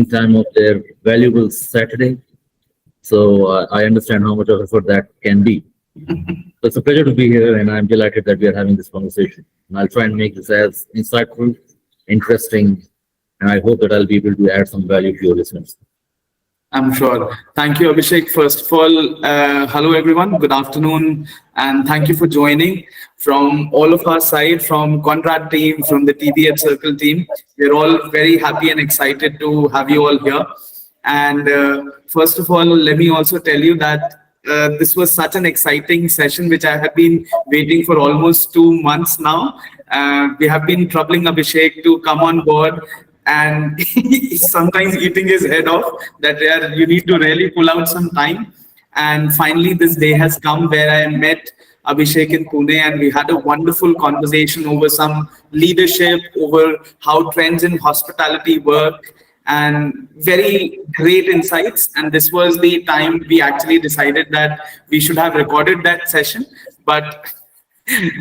time of their valuable Saturday. So I understand how much of effort that can be. So it's a pleasure to be here, and I'm delighted that we are having this conversation. And I'll try and make this as insightful, interesting, and I hope that I'll be able to add some value to your listeners. I'm sure. Thank you, Abhishek. First of all, hello everyone. Good afternoon, and thank you for joining. From all of our side, from Conrad team, from the TBH Circle team, we're all very happy and excited to have you all here. And first of all, let me also tell you that this was such an exciting session, which I have been waiting for almost 2 months now. We have been troubling Abhishek to come on board, and he's sometimes eating his head off that you need to really pull out some time. And finally, this day has come where I met Abhishek in Pune, and we had a wonderful conversation over some leadership, over how trends in hospitality work, and very great insights. And this was the time we actually decided that we should have recorded that session. But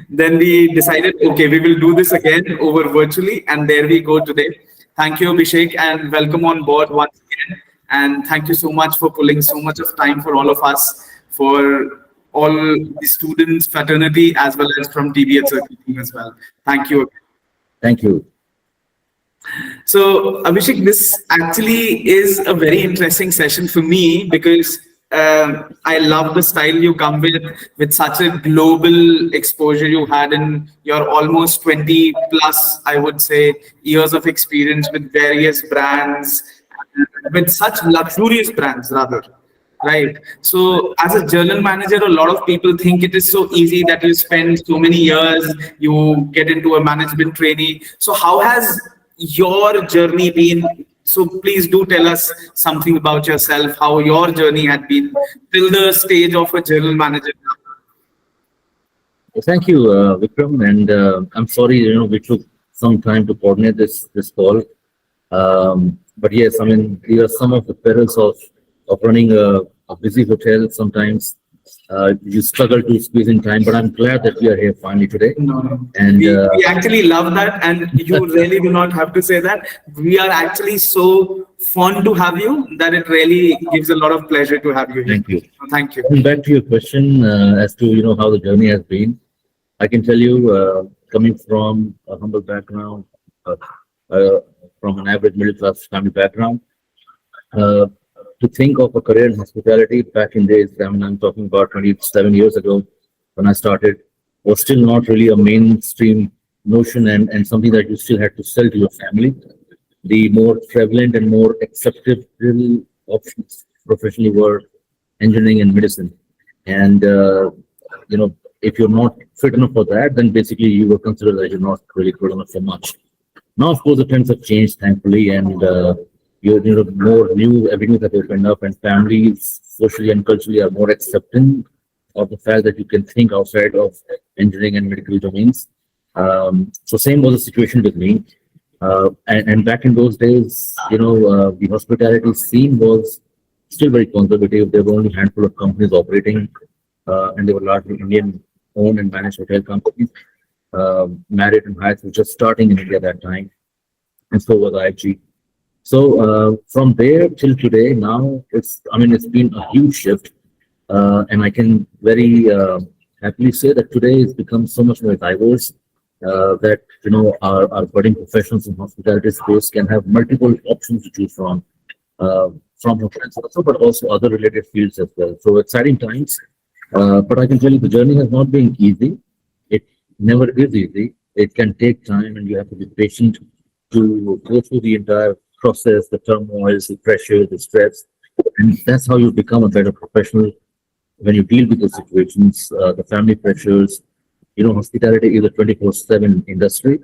then we decided, okay, we will do this again over virtually. And there we go today. Thank you, Abhishek, and welcome on board once again. And thank you so much for pulling so much of time for all of us, for all the students, fraternity, as well as from TBH Circle team as well. Thank you. Thank you. So, Abhishek, this actually is a very interesting session for me because I love the style you come with such a global exposure you had in your almost 20 plus, I would say, years of experience with various brands, with such luxurious brands rather. Right. So as a general manager, a lot of people think it is so easy that you spend so many years, you get into a management trainee. So how has your journey been? So please do tell us something about yourself, how your journey had been till the stage of a general manager. Thank you, Vikram, and I'm sorry, we took some time to coordinate this call. But yes, I mean, these are some of the perils of running a busy hotel. Sometimes you struggle to squeeze in time, but I'm glad that we are here finally today. No. And we actually love that, and you really do not have to say that. We are actually so fond to have you that it really gives a lot of pleasure to have you here. Thank you. Thank you. And back to your question as to how the journey has been. I can tell you, coming from a humble background, from an average middle class family background, to think of a career in hospitality back in days, I mean, I'm talking about 27 years ago when I started, was still not really a mainstream notion and something that you still had to sell to your family. The more prevalent and more acceptable options professionally were engineering and medicine. And, if you're not fit enough for that, then basically you were considered that you're not really good enough for much. Now, of course, the trends have changed, thankfully, and more new avenues have opened up, and families socially and culturally are more accepting of the fact that you can think outside of engineering and medical domains. So same was the situation with me. And back in those days, the hospitality scene was still very conservative. There were only a handful of companies operating, and they were largely Indian-owned and managed hotel companies. Marriott and Hyatt was just starting in India at that time, and so was IHG. So from there till today, now it's been a huge shift, and I can very happily say that today it's become so much more diverse that our budding professionals in hospitality space can have multiple options to choose from hotels also, but also other related fields as well. So exciting times, but I can tell you the journey has not been easy. It never is easy. It can take time, and you have to be patient to go through the entire process, the turmoil, the pressure, the stress, and that's how you become a better professional when you deal with those situations, the family pressures. Hospitality is a 24/7 industry,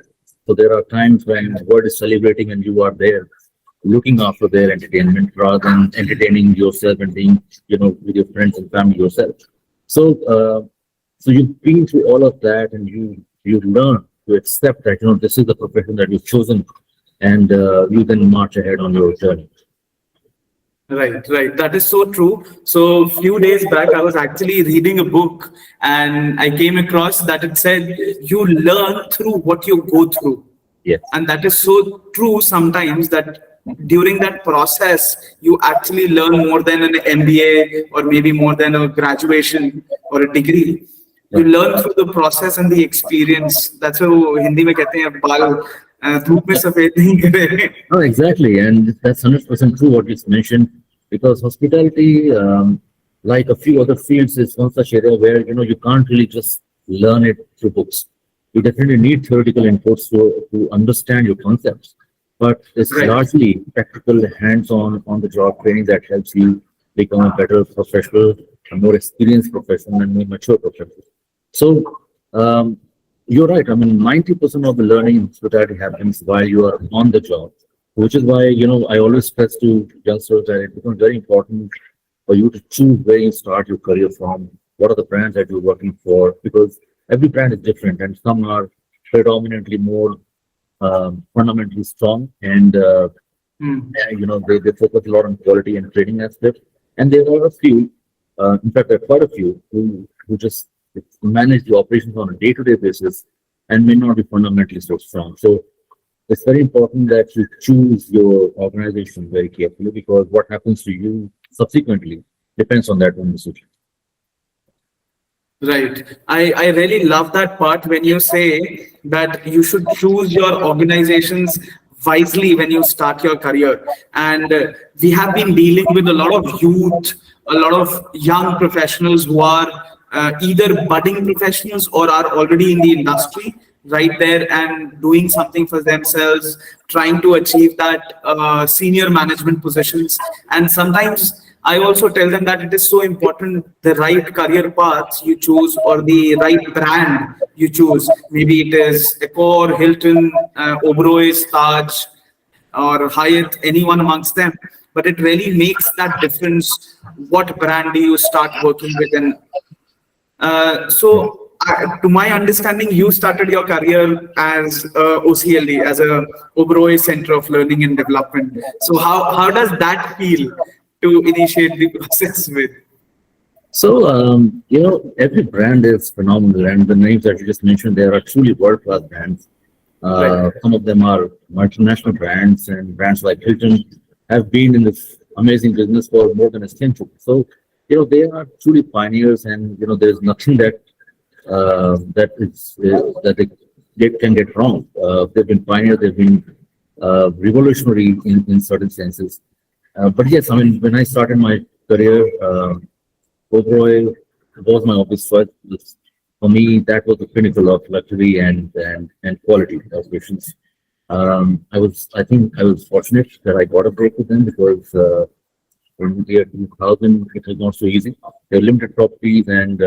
so there are times when the world is celebrating and you are there looking after their entertainment rather than entertaining yourself and being, with your friends and family yourself. So you've been through all of that, and you learn to accept that this is the profession that you've chosen, and you then march ahead on your journey. Right. That is so true. So a few days back, I was actually reading a book, and I came across that it said you learn through what you go through. Yes. And that is so true sometimes, that during that process, you actually learn more than an MBA or maybe more than a graduation or a degree. You Yeah. learn through the process and the experience. That's what Hindi में कहते हैं बाल धूप में सफेद नहीं करे. No, exactly, and that's 100% true what you mentioned, because hospitality, like a few other fields, is one such area where you can't really just learn it through books. You definitely need theoretical inputs to understand your concepts, but it's Right. largely practical, hands-on, on-the-job training that helps you become a better professional, a more experienced professional, and more mature professional. So, you're right. I mean, 90% of the learning in hospitality happens while you are on the job, which is why, I always stress to youngsters that it becomes very important for you to choose where you start your career from, what are the brands that you're working for, because every brand is different and some are predominantly more fundamentally strong and, they focus a lot on quality and training aspect. And there are a few, in fact, there are quite a few who just manage the operations on a day-to-day basis and may not be fundamentally so strong. So it's very important that you choose your organization very carefully, because what happens to you subsequently depends on that one decision. Right. I really love that part when you say that you should choose your organizations wisely when you start your career. And we have been dealing with a lot of youth, a lot of young professionals who are either budding professionals or are already in the industry right there and doing something for themselves, trying to achieve that senior management positions. And sometimes I also tell them that it is so important the right career path you choose or the right brand you choose. Maybe it is Accor, Hilton, Oberoi's, Taj, or Hyatt, anyone amongst them. But it really makes that difference. What brand do you start working with? And to my understanding, you started your career as OCLD, as a Oberoi Center of Learning and Development. So how does that feel to initiate the process with? So, every brand is phenomenal, and the names that you just mentioned, there are truly world-class brands. Right. Some of them are multinational brands, and brands like Hilton have been in this amazing business for more than a century. So, they are truly pioneers, and there's nothing that they can get wrong. They've been pioneers, they've been revolutionary in certain senses. But yes, I mean, when I started my career, Oberoi was my obvious choice. For me, that was the pinnacle of luxury and quality operations. I think I was fortunate that I got a break with them, because in the year 2000, it was not so easy. There were limited properties Right. and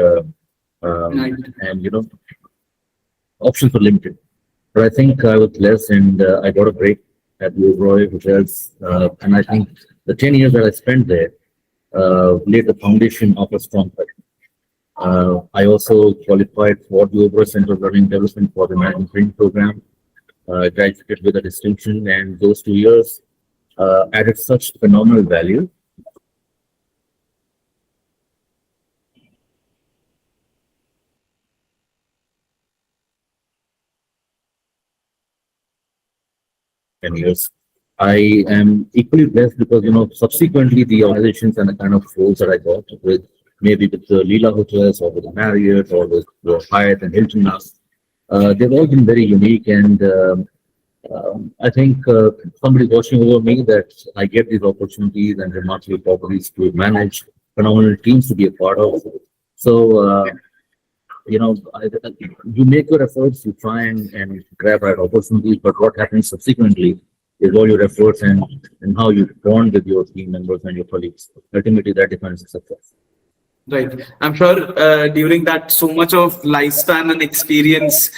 options were limited. But I think I was blessed, and I got a break at the Oberoi hotels, and I think the 10 years that I spent there laid the foundation of a strong career. I also qualified for the Oberoi Center of Learning and Development for the management training program. Graduated with a distinction, and those 2 years added such phenomenal value. Years. I am equally blessed because, subsequently the organizations and the kind of roles that I got with, maybe with the Leela Hotels or with the Marriott or with the Hyatt and Hilton now, they've all been very unique. And I think somebody watching over me, that I get these opportunities and remarkable properties to manage, phenomenal teams to be a part of. So, you make your efforts, you try and grab right opportunities, but what happens subsequently is all your efforts and how you bond with your team members and your colleagues. Ultimately, that defines the success. Right. I'm sure during that so much of lifespan and experience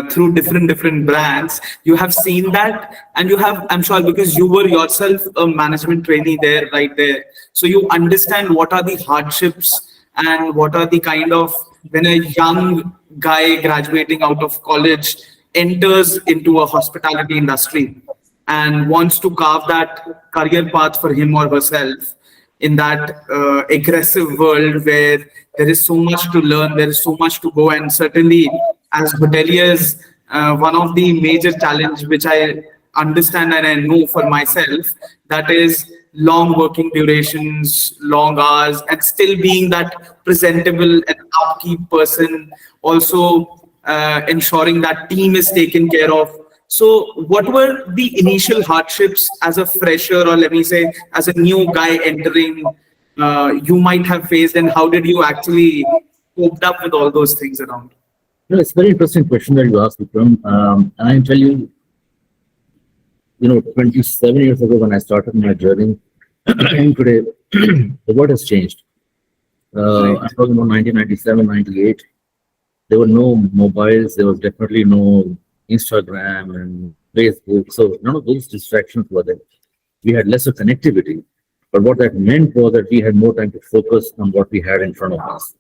through different brands, you have seen that, and you have, I'm sure, because you were yourself a management trainee there, right there. So you understand what are the hardships and what are the kind of, when a young guy graduating out of college enters into a hospitality industry and wants to carve that career path for him or herself in that aggressive world where there is so much to learn, there is so much to go. And certainly as hoteliers, one of the major challenge which I understand and I know for myself, that is long working durations, long hours, and still being that presentable and upkeep person. Also, ensuring that team is taken care of. So, what were the initial hardships as a fresher, or let me say, as a new guy entering, you might have faced, and how did you actually coped up with all those things around? No, it's a very interesting question that you asked, Vikram. And I tell you, 27 years ago when I started my journey, and today, the world has changed. Right. I'm talking about 1997, 98. There were no mobiles. There was definitely no Instagram and Facebook. So none of those distractions were there. We had lesser connectivity. But what that meant was that we had more time to focus on what we had in front of us.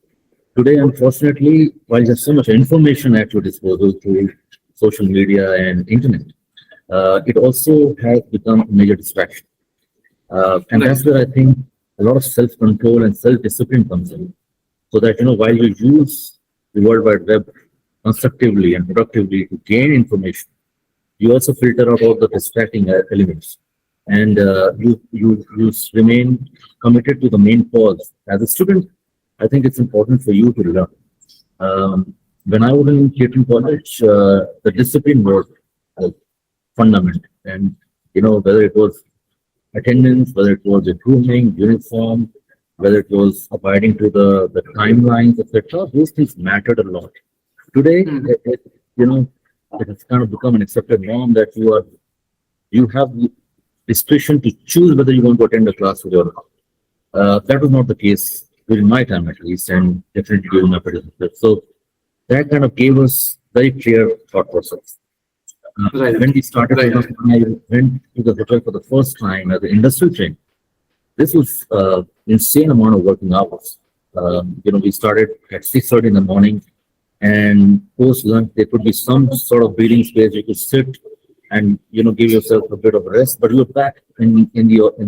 Today, unfortunately, while there's so much information at your disposal through social media and internet, it also has become a major distraction. And Right. that's where I think a lot of self-control and self-discipline comes in. So that, while you use the World Wide Web constructively and productively to gain information, you also filter out all the distracting elements. And you remain committed to the main cause. As a student, I think it's important for you to learn. When I was in Keaton College, the discipline was fundamental. And, whether it was attendance, whether it was a grooming, uniform, whether it was abiding to the timelines, etc., those things mattered a lot. Today, Mhm. it has kind of become an accepted norm that you have the discretion to choose whether you want to attend a class or not. That was not the case during my time, at least, and definitely during my predecessor. So that kind of gave us very clear thought process. Right. When we started, for Right. example, when I went to the hotel for the first time as an industrial train, this was insane amount of working hours. We started at 6:30 in the morning, and post lunch there could be some sort of breathing space. You could sit and give yourself a bit of rest, but you're back in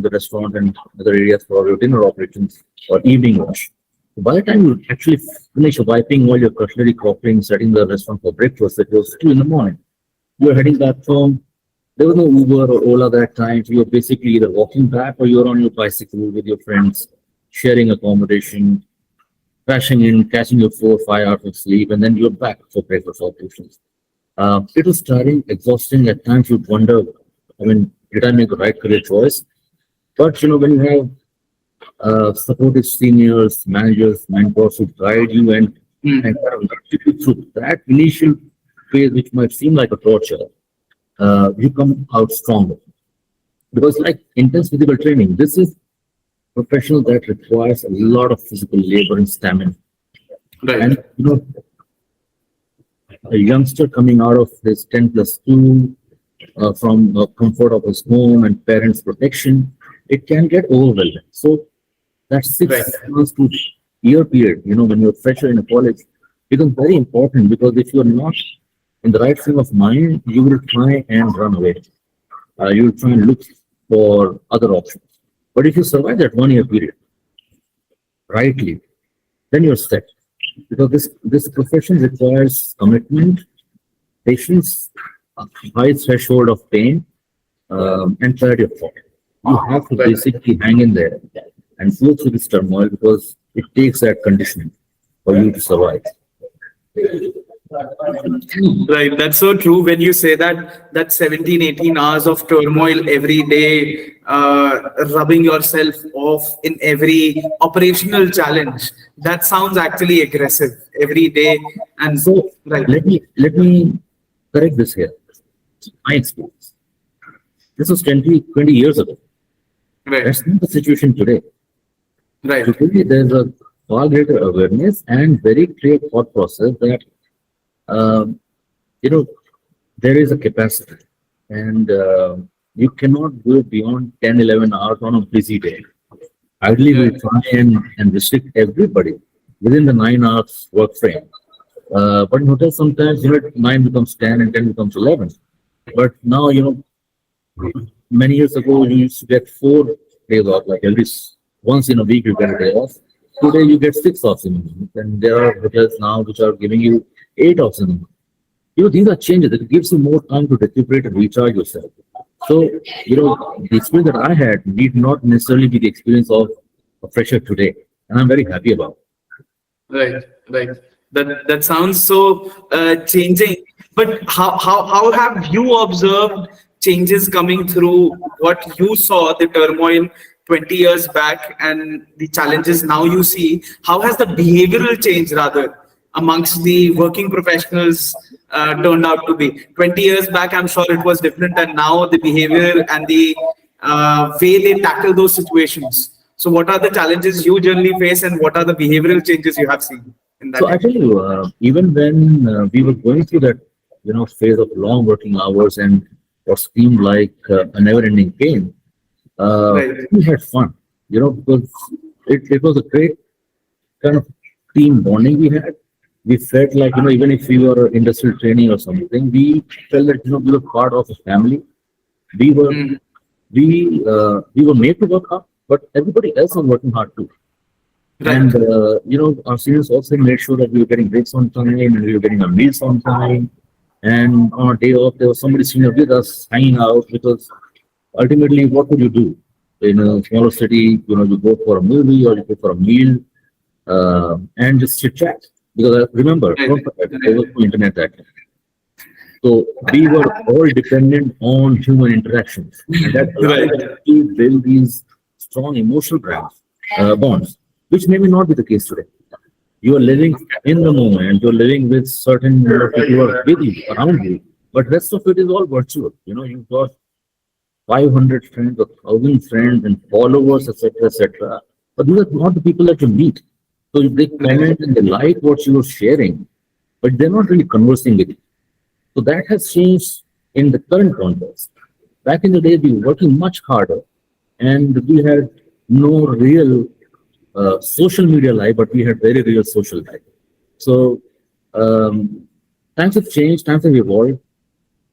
the restaurant and other areas for your dinner operations or evening rush. So by the time you actually finish wiping all your cutlery, cooking, setting the restaurant for breakfast, it was 2 in the morning. You're heading back home. There was no Uber or Ola that time. So you're basically either walking back or you're on your bicycle with your friends, sharing accommodation, crashing in, catching your 4 or 5 hours of sleep, and then you're back for breakfast operations. It was tiring, exhausting. At times you'd wonder, did I make the right career choice? But when you have supportive seniors, managers, mentors who guide you and Mm. kind of nurture you through that initial phase, which might seem like a torture, you come out stronger. Because like intense physical training, this is professional that requires a lot of physical labor and stamina. Right. And a youngster coming out of his 10 plus 2 from the comfort of his home and parents' protection, it can get overwhelming. So that Right. 6 months to year period, when you're fresher in a college, becomes very important because if you're not in the right frame of mind, you will try and run away. You will try and look for other options. But if you survive that 1 year period rightly, then you're set. Because this profession requires commitment, patience, a high threshold of pain, and clarity of thought. You have to Right. basically hang in there and go through this turmoil because it takes that conditioning for you to survive. Right, that's so true. When you say that 17, 18 hours of turmoil every day, rubbing yourself off in every operational challenge, that sounds actually aggressive every day. And So right, let me correct this here. My experience. This was 20 years ago. right, That's not the situation today. right, Today, there's a far greater awareness and very clear thought process that um, you know there is a capacity, and you cannot go beyond 10, 11 hours on a busy day. Ideally, we right, try and restrict everybody within the 9 hours work frame. But in hotels, sometimes 9 becomes 10 and 10 becomes 11. But now, many years ago, you used to get 4 days off, like once in a week you get a day off. Today you get 6 offs in a month, and there are hotels now which are giving you 8 offs in a month. These are changes that gives you more time to recuperate and recharge yourself. So, the experience that I had need not necessarily be the experience of a fresher today. And I'm very happy about Right, right. That sounds so changing. But how have you observed changes coming through what you saw the turmoil 20 years back and the challenges now you see? How has the behavioral change rather amongst the working professionals turned out to be? 20 years back, I'm sure it was different, and now the behavior and the way they tackle those situations. So, what are the challenges you generally face, and what are the behavioral changes you have seen in So that I area? tell you, even when we were going through that, phase of long working hours and what seemed like a never-ending pain, Right, we had fun, because it was a great kind of team bonding we had. We felt like, even if we were industrial training or something, we felt that, we were part of a family. We were mm, we were made to work hard, but everybody else was working hard too. And right, our seniors also made sure that we were getting breaks on time and we were getting our meals on time. And on a day off, there was somebody senior with us hanging out because ultimately, what would you do in a smaller city? You go for a movie or you go for a meal and just chit chat. Because remember, right, don't forget, there was right, no internet that time. So we were all dependent on human interactions, and that allowed us right, to build these strong emotional bonds, which may not be the case today. You are living in the moment, you're living with certain people who are with you, around you, but rest of it is all virtual. You've got 500 friends or 1,000 friends and followers, etc., etc. But these are not the people that you meet. So they right, comment and they like what you're sharing, but they're not really conversing with you. So that has changed in the current context. Back in the day, we were working much harder and we had no real social media life, but we had very real social life. So um, times have changed, times have evolved.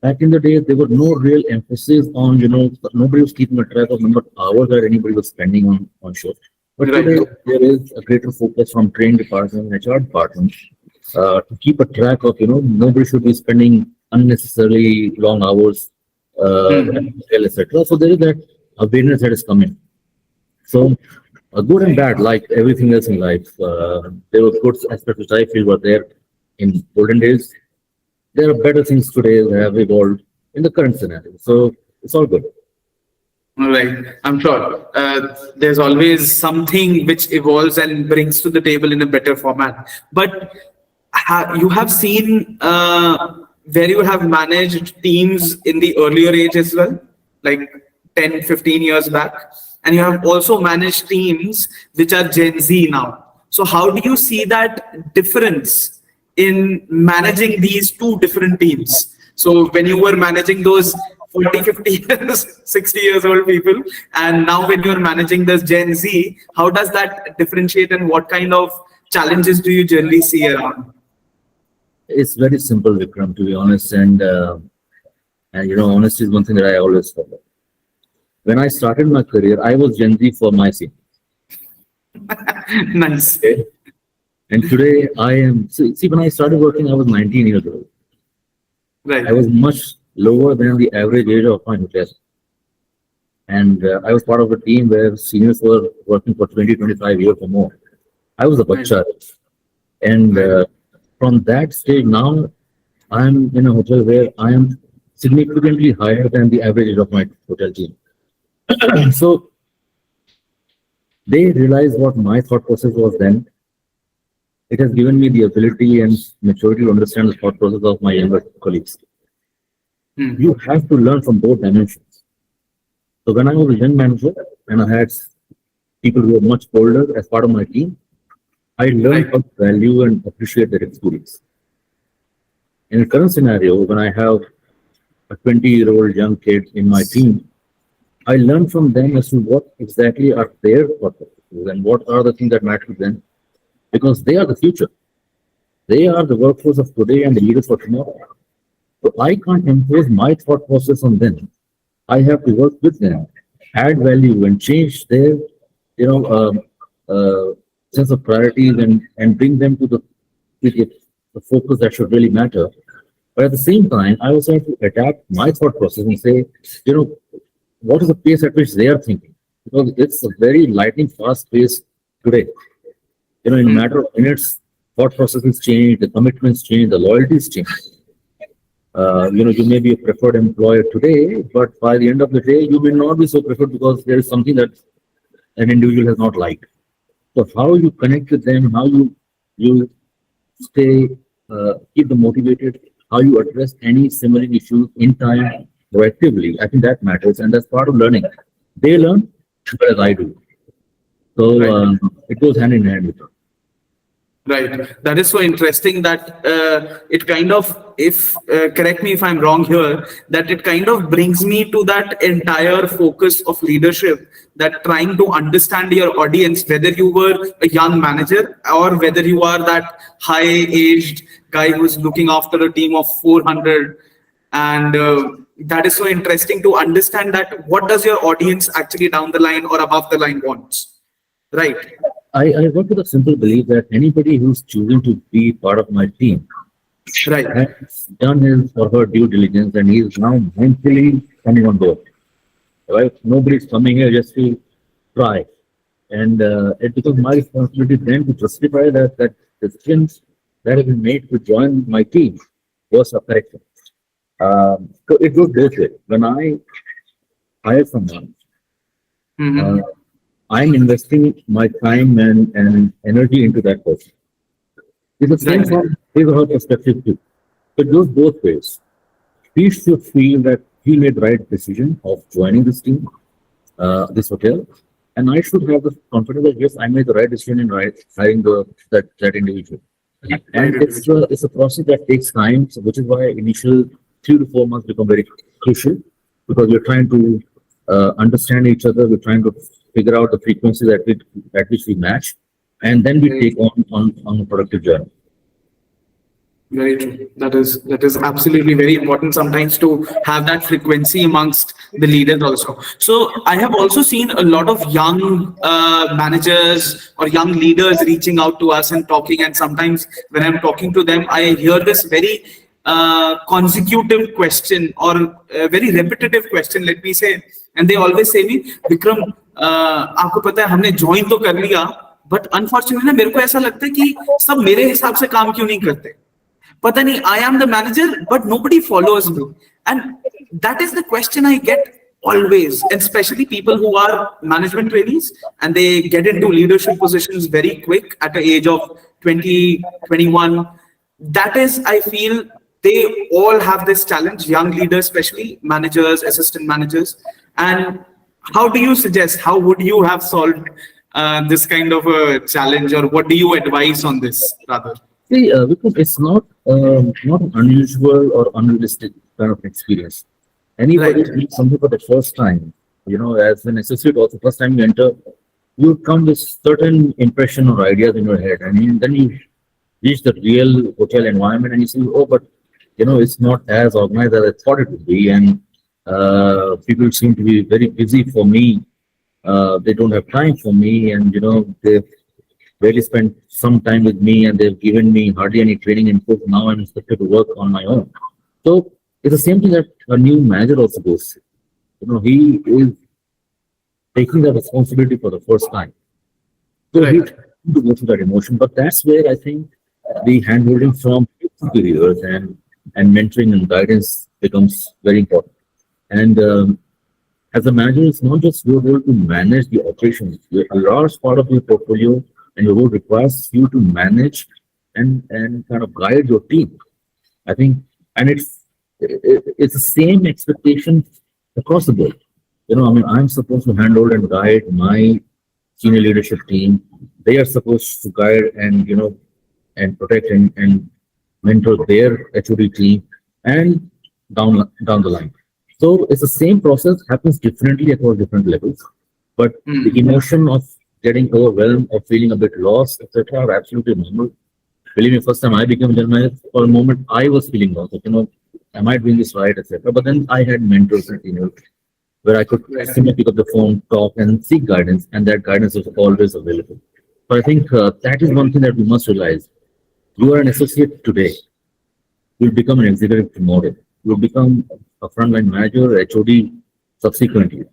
Back in the day, there was no real emphasis on, nobody was keeping a track of number of hours that anybody was spending on show. But right, today, there is a greater focus from training department and HR department to keep a track of, nobody should be spending unnecessarily long hours, mm, etc. So there is that awareness that is coming. So good and bad, like everything else in life, there were good aspects which I feel were there in olden days. There are better things today that have evolved in the current scenario. So it's all good. right. I'm sure there's always something which evolves and brings to the table in a better format. But you have seen where you have managed teams in the earlier age as well, like 10, 15 years back, and you have also managed teams which are Gen Z now. So how do you see that difference in managing these two different teams? So when you were managing those 40, 50 years, 60 years old people, and now when you're managing this Gen Z, how does that differentiate and what kind of challenges do you generally see around? It's very simple, Vikram, to be honest. And honesty is one thing that I always follow. When I started my career, I was Gen Z for my scene. Nice. Okay. And today I am, see, when I started working, I was 19 years old. I was Right. much lower than the average age of my class. And I was part of a team where seniors were working for 20, 25 years or more. I was a Right. bacha. And Right. from that stage, now I'm in a hotel where I am significantly higher than the average age of my hotel team. So they realized what my thought process was then. It has given me the ability and maturity to understand the thought process of my younger colleagues. You Hmm. have to learn from both dimensions. So when I was a young manager and I had people who were much older as part of my team, I learned how Right. to value and appreciate their experience. In the current scenario, when I have a 20-year-old young kid in my team, I learn from them as to what exactly are their thought processes and what are the things that matter to them because they are the future. They are the workforce of today and the leaders for tomorrow. So I can't impose my thought process on them. I have to work with them, add value, and change their, you know, sense of priorities and bring them to the focus that should really matter. But at the same time, I also have to adapt my thought process and say, you know, what is the pace at which they are thinking? Because it's a very lightning fast pace today. In a matter of minutes, thought processes change, the commitments change, the loyalties change. You may be a preferred employer today, but by the end of the day, you may not be so preferred because there is something that an individual has not liked. So how you connect with them, how you stay, keep them motivated, how you address any simmering issues in time proactively, I think that matters, and that's part of learning. They learn as well as I do. So Right. it goes hand in hand with them. Right. That is so interesting that it kind of, if correct me if I'm wrong here, that it kind of brings me to that entire focus of leadership, that trying to understand your audience, whether you were a young manager or whether you are that high-aged guy who's looking after a team of 400. And that is so interesting to understand that what does your audience actually down the line or above the line wants. Right. I work with a simple belief that anybody who's choosing to be part of my team Right. has done his or her due diligence and he is now mentally coming on board. Right? Nobody's coming here just to try. And it becomes my responsibility then to justify that decisions that have been made to join my team was a correction. So it goes both ways. When I hire someone, Mhm. uh, I'm investing my time and energy into that person. It's the same Right. from his or her perspective too. It goes both ways. He should feel that he made the right decision of joining this team, this hotel, and I should have the confidence that yes, I made the right decision in hiring that individual. Right. And it's a process that takes time, so which is why initial 3 to 4 months become very crucial because we're trying to understand each other. We're trying to figure out the frequencies at which we match, and then we take on a productive journey. Very true. That is absolutely very important sometimes to have that frequency amongst the leaders also. So I have also seen a lot of young managers or young leaders reaching out to us and talking. And sometimes when I'm talking to them, I hear this very consecutive question or a very repetitive question, let me say. And they always say me, Vikram, आपको पता है हमने join तो कर लिया, but unfortunately ना मेरे को ऐसा लगता है कि सब मेरे हिसाब से काम क्यों नहीं करते. Pata nahi, I am the manager, but nobody follows me. And that is the question I get always, and especially people who are management trainees and they get into leadership positions very quick at the age of 20, 21. That is, I feel, they all have this challenge, young leaders, especially managers, assistant managers. And how do you suggest, how would you have solved this kind of a challenge, or what do you advise on this rather? See, because it's not an unusual or unrealistic kind of experience. Anybody Right. doing something for the first time, as an associate, also first time you enter, you come with certain impression or ideas in your head, and then you reach the real hotel environment, and you see, oh, but it's not as organized as I thought it would be, and people seem to be very busy for me. They don't have time for me, and they barely spent some time with me and they've given me hardly any training input. Now I'm expected to work on my own. So it's the same thing that a new manager also goes through. He is taking the responsibility for the first time. So he Right. tries to go through that emotion. But that's where I think the handholding from superiors and mentoring and guidance becomes very important. And as a manager, it's not just your role to manage the operations. A large part of your portfolio and your role requires you to manage and kind of guide your team. I think, and it's the same expectation across the board. I'm supposed to handle and guide my senior leadership team. They are supposed to guide and protect and mentor their HOD team and down the line. So it's the same process, happens differently across different levels, but the emotion of getting overwhelmed or feeling a bit lost, etc., are absolutely normal. Believe me, first time I became a general manager, for a moment I was feeling lost. Am I doing this right, etc. But then I had mentors and where I could simply pick up the phone, talk, and seek guidance, and that guidance was always available. So I think that is one thing that we must realize. You are an associate today. You'll become an executive tomorrow. You'll become a frontline manager, HOD subsequently.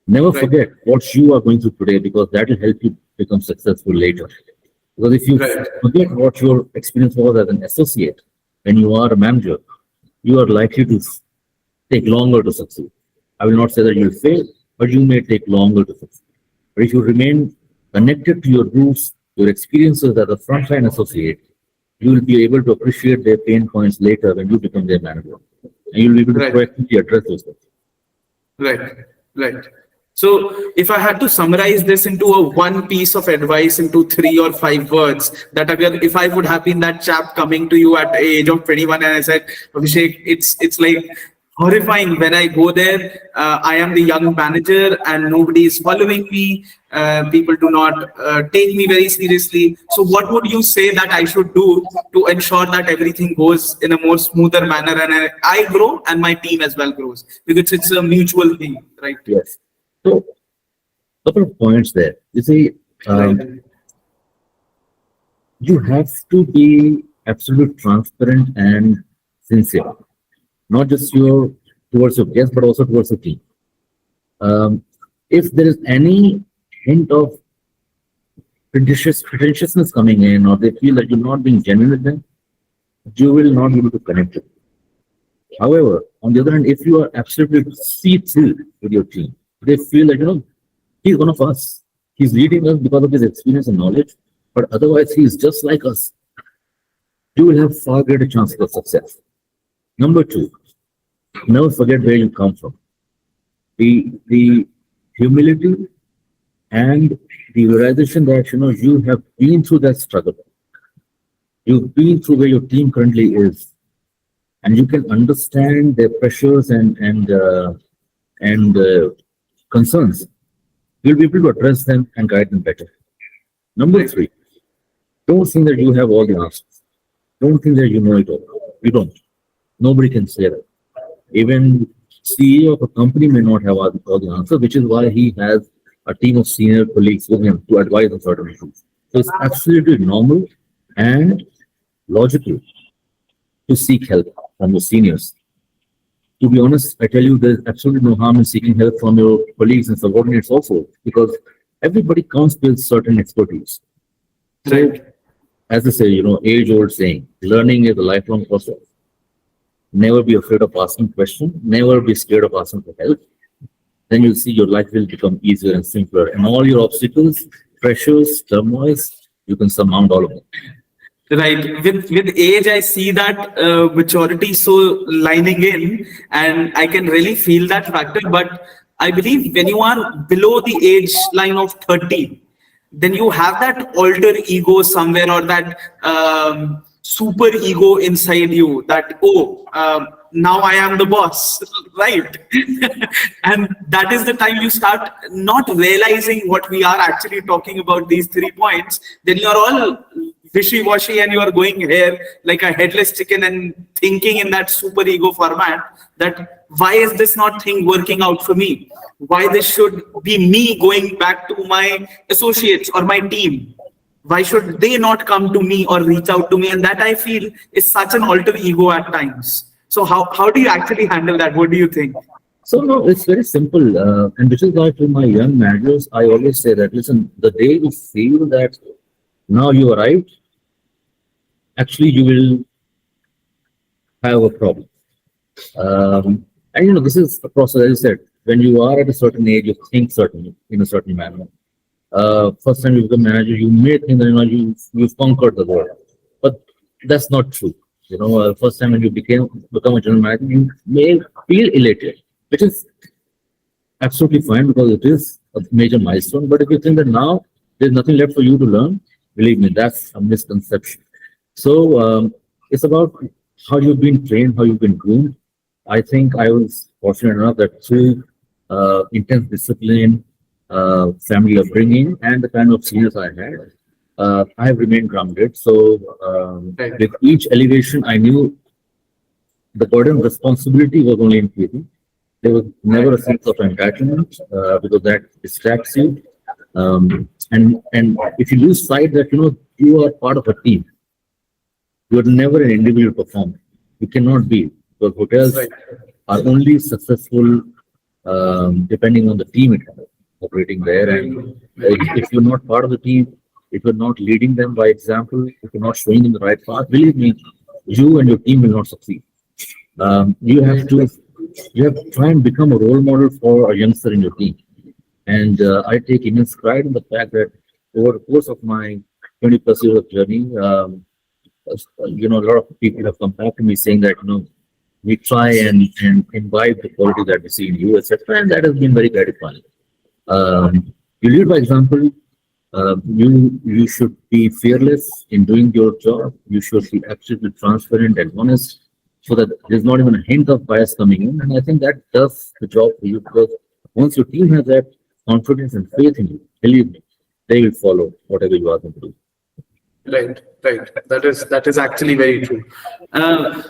Never Right. forget what you are going through today because that will help you become successful later. Because if you Right. forget what your experience was as an associate when you are a manager, you are likely to take longer to succeed. I will not say that you'll fail, but you may take longer to succeed. But if you remain connected to your roots, your experiences as a frontline associate, you will be able to appreciate their pain points later when you become their manager. And you'll be able to Right. proactively address those things. Right, right. So, if I had to summarize this into a one piece of advice into 3 or 5 words, that again, if I would have been that chap coming to you at the age of 21 and I said, Abhishek, it's like horrifying when I go there. I am the young manager and nobody is following me. People do not take me very seriously. So, what would you say that I should do to ensure that everything goes in a more smoother manner and I grow and my team as well grows? Because it's a mutual thing, right? Yes. So, couple of points there. You see, Right, you have to be absolutely transparent and sincere, not just towards your guests, but also towards the team. If there is any hint of pretentiousness coming in, or they feel that you're not being genuine with them, you will not be able to connect with them. However, on the other hand, if you are absolutely see through with your team, they feel that he's one of us. He's leading us because of his experience and knowledge, but otherwise he's just like us. You will have far greater chances of success. Number two, never forget where you come from. The humility and the realization that you have been through that struggle. You've been through where your team currently is, and you can understand their pressures and concerns. You'll be able to address them and guide them better. Number three, don't think that you have all the answers. Don't think that you know it all. You don't. Nobody can say that. Even CEO of a company may not have all the answers, which is why he has a team of senior colleagues with him to advise on certain issues. So it's absolutely normal and logical to seek help from your seniors. To be honest, I tell you, there's absolutely no harm in seeking help from your colleagues and subordinates also, because everybody comes with certain expertise. So, right, as they say, age-old saying, learning is a lifelong process. Never be afraid of asking questions. Never be scared of asking for help. Then you'll see your life will become easier and simpler. And all your obstacles, pressures, turmoils, you can surmount all of them. right. With age, I see that maturity so lining in, and I can really feel that factor. But I believe when you are below the age line of 30, then you have that alter ego somewhere, or that super ego inside you, that now I am the boss, right? And that is the time you start not realizing what we are actually talking about, these 3 points. Then you're all wishy-washy and you are going here like a headless chicken and thinking in that super ego format, that why is this not thing working out for me? Why this should be me going back to my associates or my team? Why should they not come to me or reach out to me? And that, I feel, is such an alter ego at times. So how do you actually handle that? What do you think? So no, it's very simple. And which is why to my young managers, I always say that, listen, the day you feel that now you arrived, actually you will have a problem. And this is a process, as I said, when you are at a certain age, you think certain in a certain manner. First time you become manager, you may think that you've conquered the world, but that's not true. First time when you become a general manager, you may feel elated, which is absolutely fine because it is a major milestone. But if you think that now there's nothing left for you to learn, believe me, that's a misconception. So it's about how you've been trained, how you've been groomed. I think I was fortunate enough that through intense discipline, family upbringing, and the kind of seniors I had, I have remained grounded. So Right. with each elevation, I knew the burden of responsibility was only increasing. There was never a sense of entitlement because that distracts you. And if you lose sight that you are part of a team, you are never an individual performer. You cannot be, because hotels Right. are only successful depending on the team it has operating there. And if you're not part of the team, if you're not leading them by example, if you're not showing them the right path, believe me, you and your team will not succeed. You have to try and become a role model for a youngster in your team. And I take immense pride in the fact that over the course of my 20 plus years of journey, a lot of people have come back to me saying that, we try and imbibe the quality that we see in you, etc. And that has been very gratifying. You lead by example. You should be fearless in doing your job. You should be absolutely transparent and honest, so that there's not even a hint of bias coming in. And I think that does the job for you, because once your team has that confidence and faith in you, believe me, they will follow whatever you ask them to do. Right, right. That is actually very true. Uh,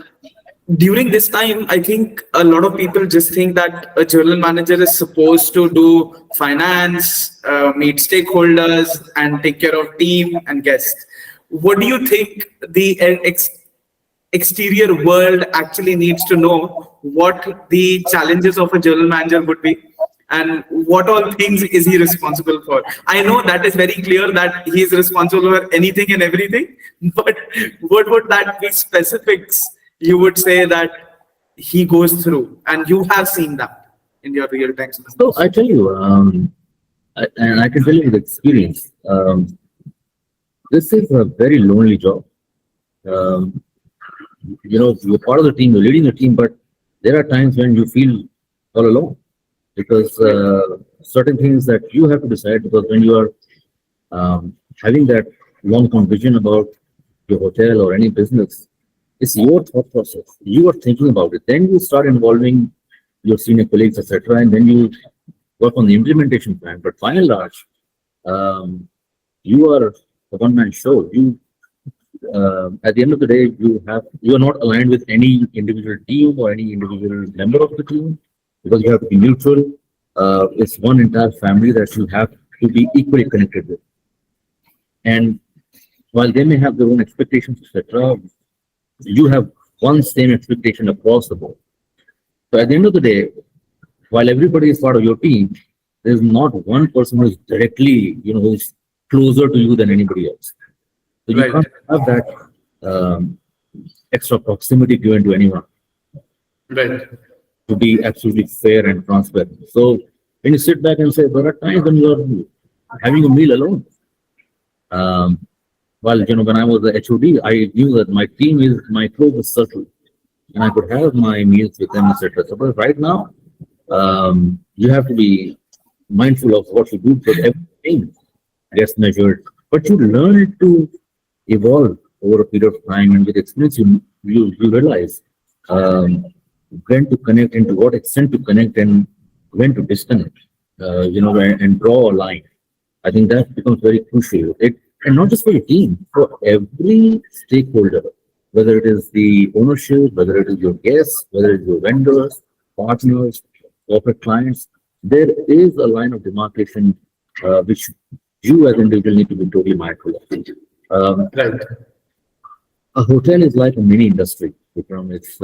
During this time, I think a lot of people just think that a general manager is supposed to do finance, meet stakeholders, and take care of team and guests. What do you think the exterior world actually needs to know? What the challenges of a general manager would be? And what all things is he responsible for? I know that is very clear that he is responsible for anything and everything, but what would that be specifics you would say that he goes through, and you have seen that in your real time? So I tell you, and I can tell you with experience, this is a very lonely job. Um, you're part of the team, you're leading the team, but there are times when you feel all alone, because certain things that you have to decide, because when you are having that long-term vision about your hotel or any business, it's your thought process. You are thinking about it. Then you start involving your senior colleagues, etc., and then you work on the implementation plan. But by and large, you are a one-man show. You, at the end of the day, you are not aligned with any individual team or any individual member of the team, because you have to be neutral. It's one entire family that you have to be equally connected with. And while they may have their own expectations, etc., you have one same expectation across the board. So at the end of the day, while everybody is part of your team, there's not one person who is directly, who's closer to you than anybody else. So you Right. can't have that extra proximity given to anyone Right. to be absolutely fair and transparent. So when you sit back and say, there are times when you're having a meal alone. When I was the HOD, I knew that my team is my closest circle, and I could have my meals with them, etc. So, but right now, you have to be mindful of what you do, because everything gets measured. But you learn to evolve over a period of time, and with experience, you realize when to connect and to what extent to connect, and when to disconnect. And draw a line. I think that becomes very crucial. And not just for your team, for every stakeholder, whether it is the ownership, whether it is your guests, whether it is your vendors, partners, corporate clients, there is a line of demarcation which you as an individual need to be totally mindful of. Right. A hotel is like a mini industry, Vikram. It's,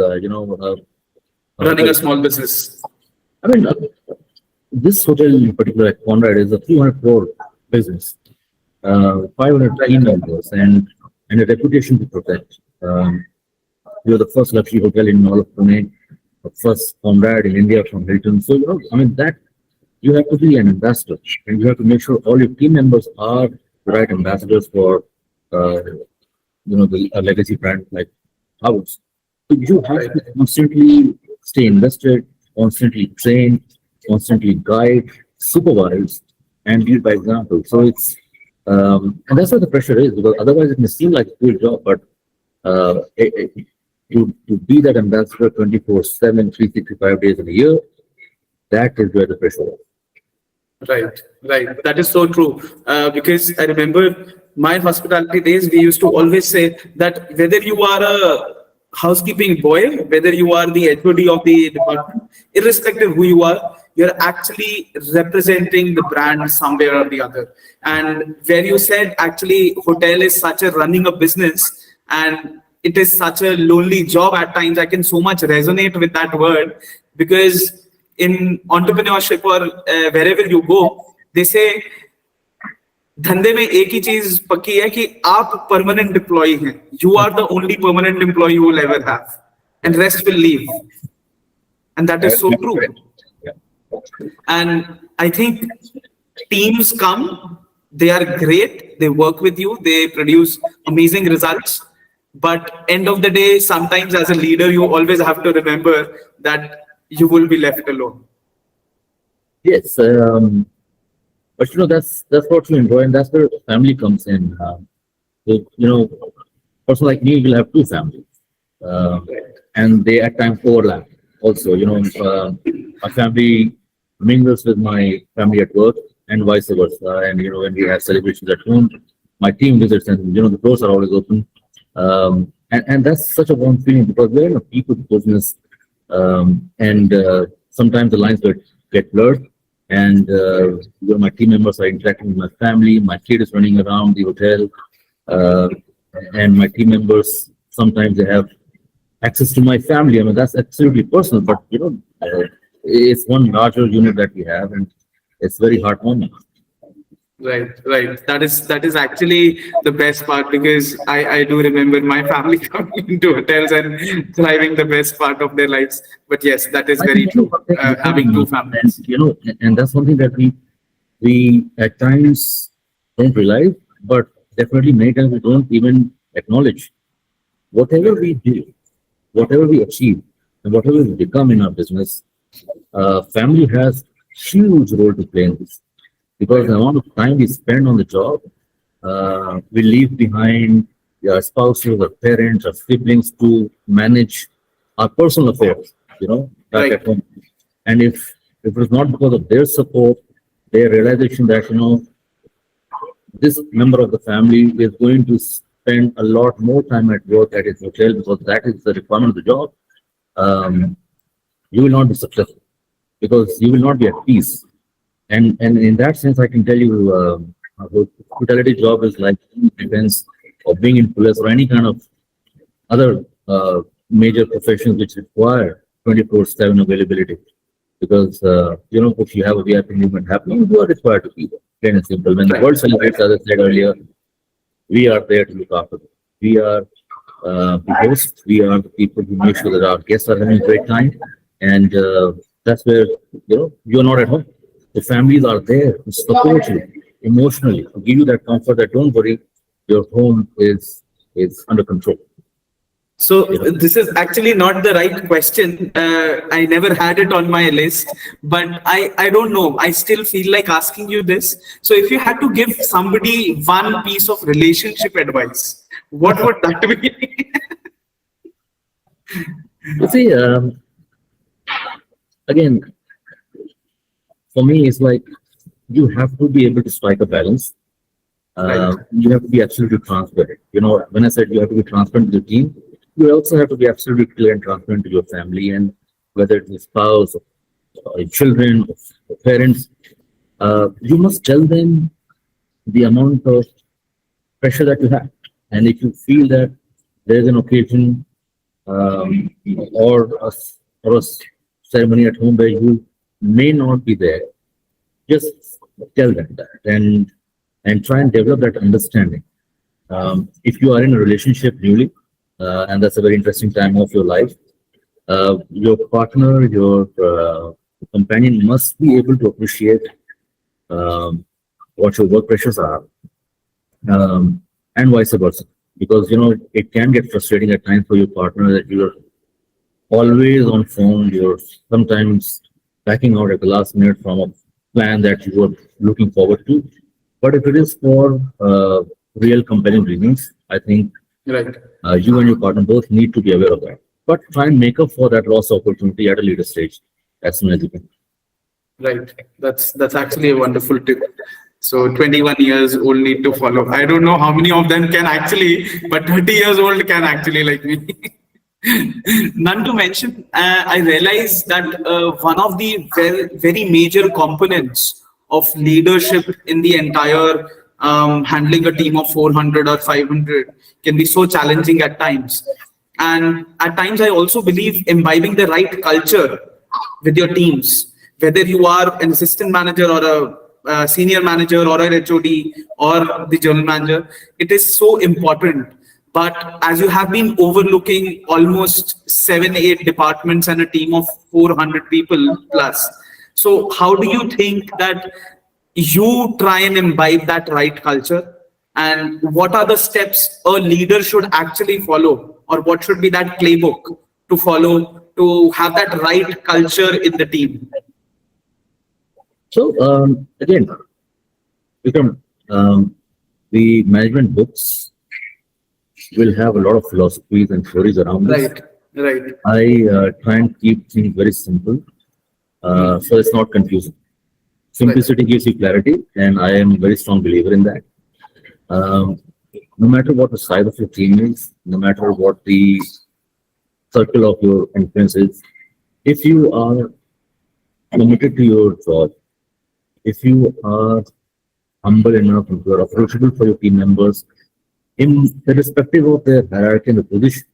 Running a small business. I mean, this hotel in particular at Conrad is a 300 crore business. 500 team members, and a reputation to protect. We are the first luxury hotel in all of Pune, the first Conrad in India from Hilton. So, that you have to be an ambassador, and you have to make sure all your team members are the right ambassadors for, a legacy brand like ours. So you have to constantly stay invested, constantly train, constantly guide, supervise, and lead by example. So and that's where the pressure is, because otherwise it may seem like a cool job, but to be that ambassador 24/7, 365 days in a year, that is where the pressure is. Right, right. That is so true. Because I remember my hospitality days, we used to always say that whether you are a housekeeping boy, whether you are the HOD of the department, irrespective who you are, you're actually representing the brand somewhere or the other. And where you said actually hotel is such a running a business, and it is such a lonely job at times. I can so much resonate with that word, because in entrepreneurship or wherever you go, they say धंधे में एक ही चीज पक्की है कि आप permanent employee हैं. You are the only permanent employee you will ever have, and rest will leave. And that is so true. And I think teams come, they are great, they work with you, they produce amazing results, but end of the day, sometimes as a leader, you always have to remember that you will be left alone. Yes, but that's what you enjoy, and that's where family comes in. So, person like me will have two families, and they at times overlap. Also, my family mingles with my family at work, and vice versa. And when we have celebrations at home, my team visits, and the doors are always open. And that's such a warm feeling, because we're in a people business, and sometimes the lines get blurred. And my team members are interacting with my family. My kid is running around the hotel, and my team members sometimes they have access to my family. I mean, that's absolutely personal, but it's one larger unit that we have, and it's very heartwarming. Right. That is actually the best part, because I do remember my family coming into hotels and thriving the best part of their lives. But yes, that is very true. Having two families, and that's something that we at times don't realize, but definitely many times we don't even acknowledge. Whatever we do, whatever we achieve, and whatever we become in our business, family has huge role to play in this, because the amount of time we spend on the job, we leave behind our spouses, our parents, our siblings to manage our personal affairs, back at home. And if it was not because of their support, their realization that this member of the family is going to spend a lot more time at work at his hotel, because that is the requirement of the job, you will not be successful, because you will not be at peace. And in that sense, I can tell you, hospitality job is like events, or being in police, or any kind of other major professions which require 24/7 availability. Because if you have a VIP movement happening, you are required to be there. Plain and simple. When the world celebrates, as I said earlier, we are there to look after them. We are the hosts. We are the people who make sure that our guests are having a great time. And that's where you're not at home. The families are there to support you emotionally, to give you that comfort that don't worry, your home is under control. So this is actually not the right question. I never had it on my list, but I don't know. I still feel like asking you this. So if you had to give somebody one piece of relationship advice, what would that be? You see, again, for me, it's like you have to be able to strike a balance. You have to be absolutely transparent. When I said you have to be transparent to the team, you also have to be absolutely clear and transparent to your family, and whether it's your spouse, or your children, or parents, you must tell them the amount of pressure that you have. And if you feel that there is an occasion or a ceremony at home where you may not be there, just tell them that, and try and develop that understanding. If you are in a relationship newly, and that's a very interesting time of your life, your partner, your companion must be able to appreciate what your work pressures are, and vice versa. Because it can get frustrating at times for your partner that you're always on phone. You're sometimes backing out at the last minute from a plan that you were looking forward to. But if it is for real compelling reasons, I think you and your partner both need to be aware of that. But try and make up for that lost opportunity at a later stage as soon as you can. Right. That's actually a wonderful tip. So 21 years old need to follow. I don't know how many of them can actually, but 30 years old can actually, like me. None to mention, I realized that one of the very, very major components of leadership in the entire handling a team of 400 or 500 can be so challenging at times. And at times, I also believe imbibing the right culture with your teams, whether you are an assistant manager or a senior manager or an HOD or the general manager, it is so important. But as you have been overlooking almost 7, 8 departments and a team of 400 people plus, so how do you think that you try and imbibe that right culture? And what are the steps a leader should actually follow, or what should be that playbook to follow to have that right culture in the team? So again, Vikram, the management books will have a lot of philosophies and theories around this. Right, right. I try and keep things very simple, so it's not confusing. Simplicity gives you clarity, and I am a very strong believer in that. Um, no matter what the size of your team is, no matter what the circle of your influence is, if you are committed to your job, if you are humble enough, if you are approachable for your team members, in irrespective of their hierarchy and the position,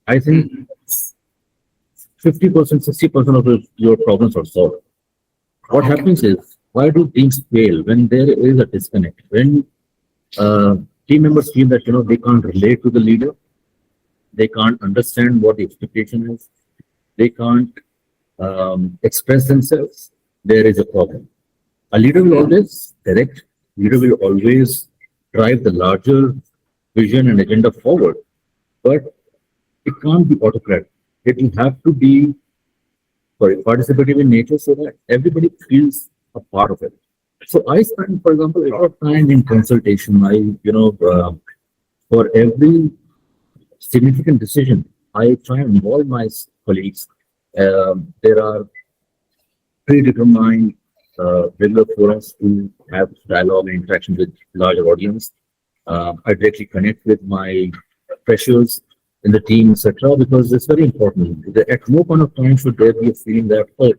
I think 50%, 60% of your problems are solved. What Okay. happens is, why do teams fail when there is a disconnect? When uh, team members feel that they can't relate to the leader, they can't understand what the expectation is, they can't express themselves, there is a problem. A leader will always direct, leader will always drive the larger vision and agenda forward, but it can't be autocratic. It will have to be participative in nature so that everybody feels a part of it. So I spend, for example, a lot of time in consultation. For every significant decision, I try and involve my colleagues. There are predetermined regular forums to have dialogue and interaction with larger audience. I directly connect with my freshers in the team, etc., because it's very important. At no point of time should there be a feeling that, oh,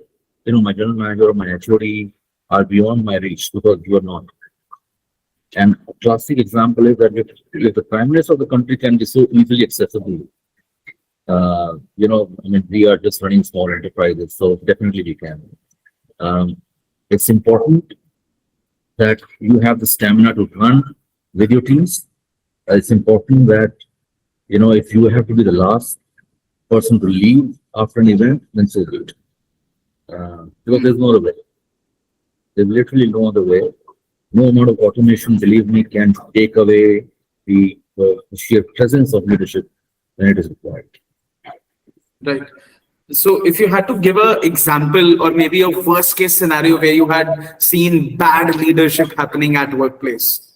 my general manager or my HOD are beyond my reach, because you are not. And a classic example is that if the prime minister of the country can be so easily accessible, we are just running small enterprises, so definitely we can. It's important that you have the stamina to run with your teams. It's important that, if you have to be the last person to leave after an event, then so be it. Because there's no other way. There's literally no other way. No amount of automation, believe me, can take away the sheer presence of leadership when it is required. Right. So if you had to give an example or maybe a worst case scenario where you had seen bad leadership happening at workplace,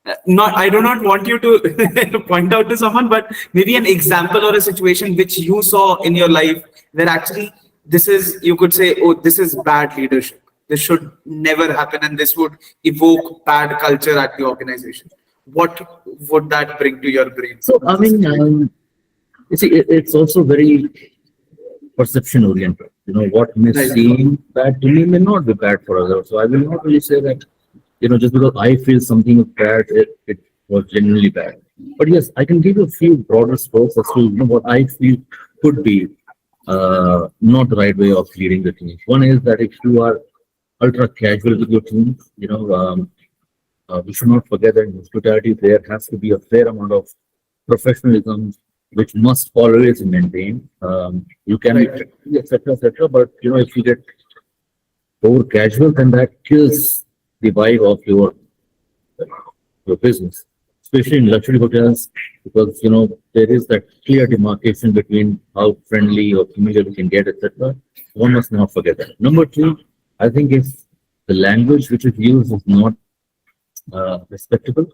I do not want you to point out to someone, but maybe an example or a situation which you saw in your life where actually you could say, oh, this is bad leadership. This should never happen, and this would evoke bad culture at the organization. What would that bring to your brain? So, you see, it's also very perception oriented. What may seem bad to me may not be bad for others. So I will not really say that, just because I feel something is bad, it was genuinely bad. But yes, I can give you a few broader strokes as to what I feel could be not the right way of leading the team. One is that if you are ultra casual with your team, we should not forget that in hospitality there has to be a fair amount of professionalism, which must always be maintained. You can be etc., etc. But if you get over casual, then that kills the vibe of your business, especially in luxury hotels, because there is that clear demarcation between how friendly or familiar we can get, etc. One must not forget that. Number two, I think if the language which is used is not respectable,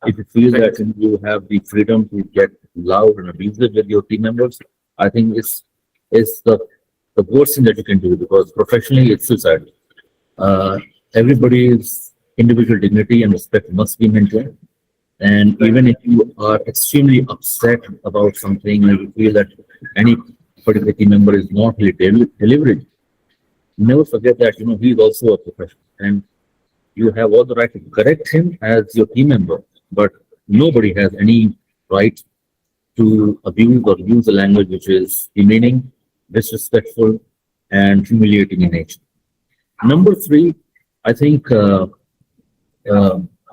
if you feel that you have the freedom to get loud and abusive with your team members, I think it's the worst thing that you can do, because professionally it's suicide. Everybody's individual dignity and respect must be maintained. And even if you are extremely upset about something and you feel that any particular team member is not really delivering, never forget that he is also a professional, and You have all the right to correct him as your team member, but nobody has any right to abuse or use a language which is demeaning, disrespectful, and humiliating in nature. Number three, I think uh,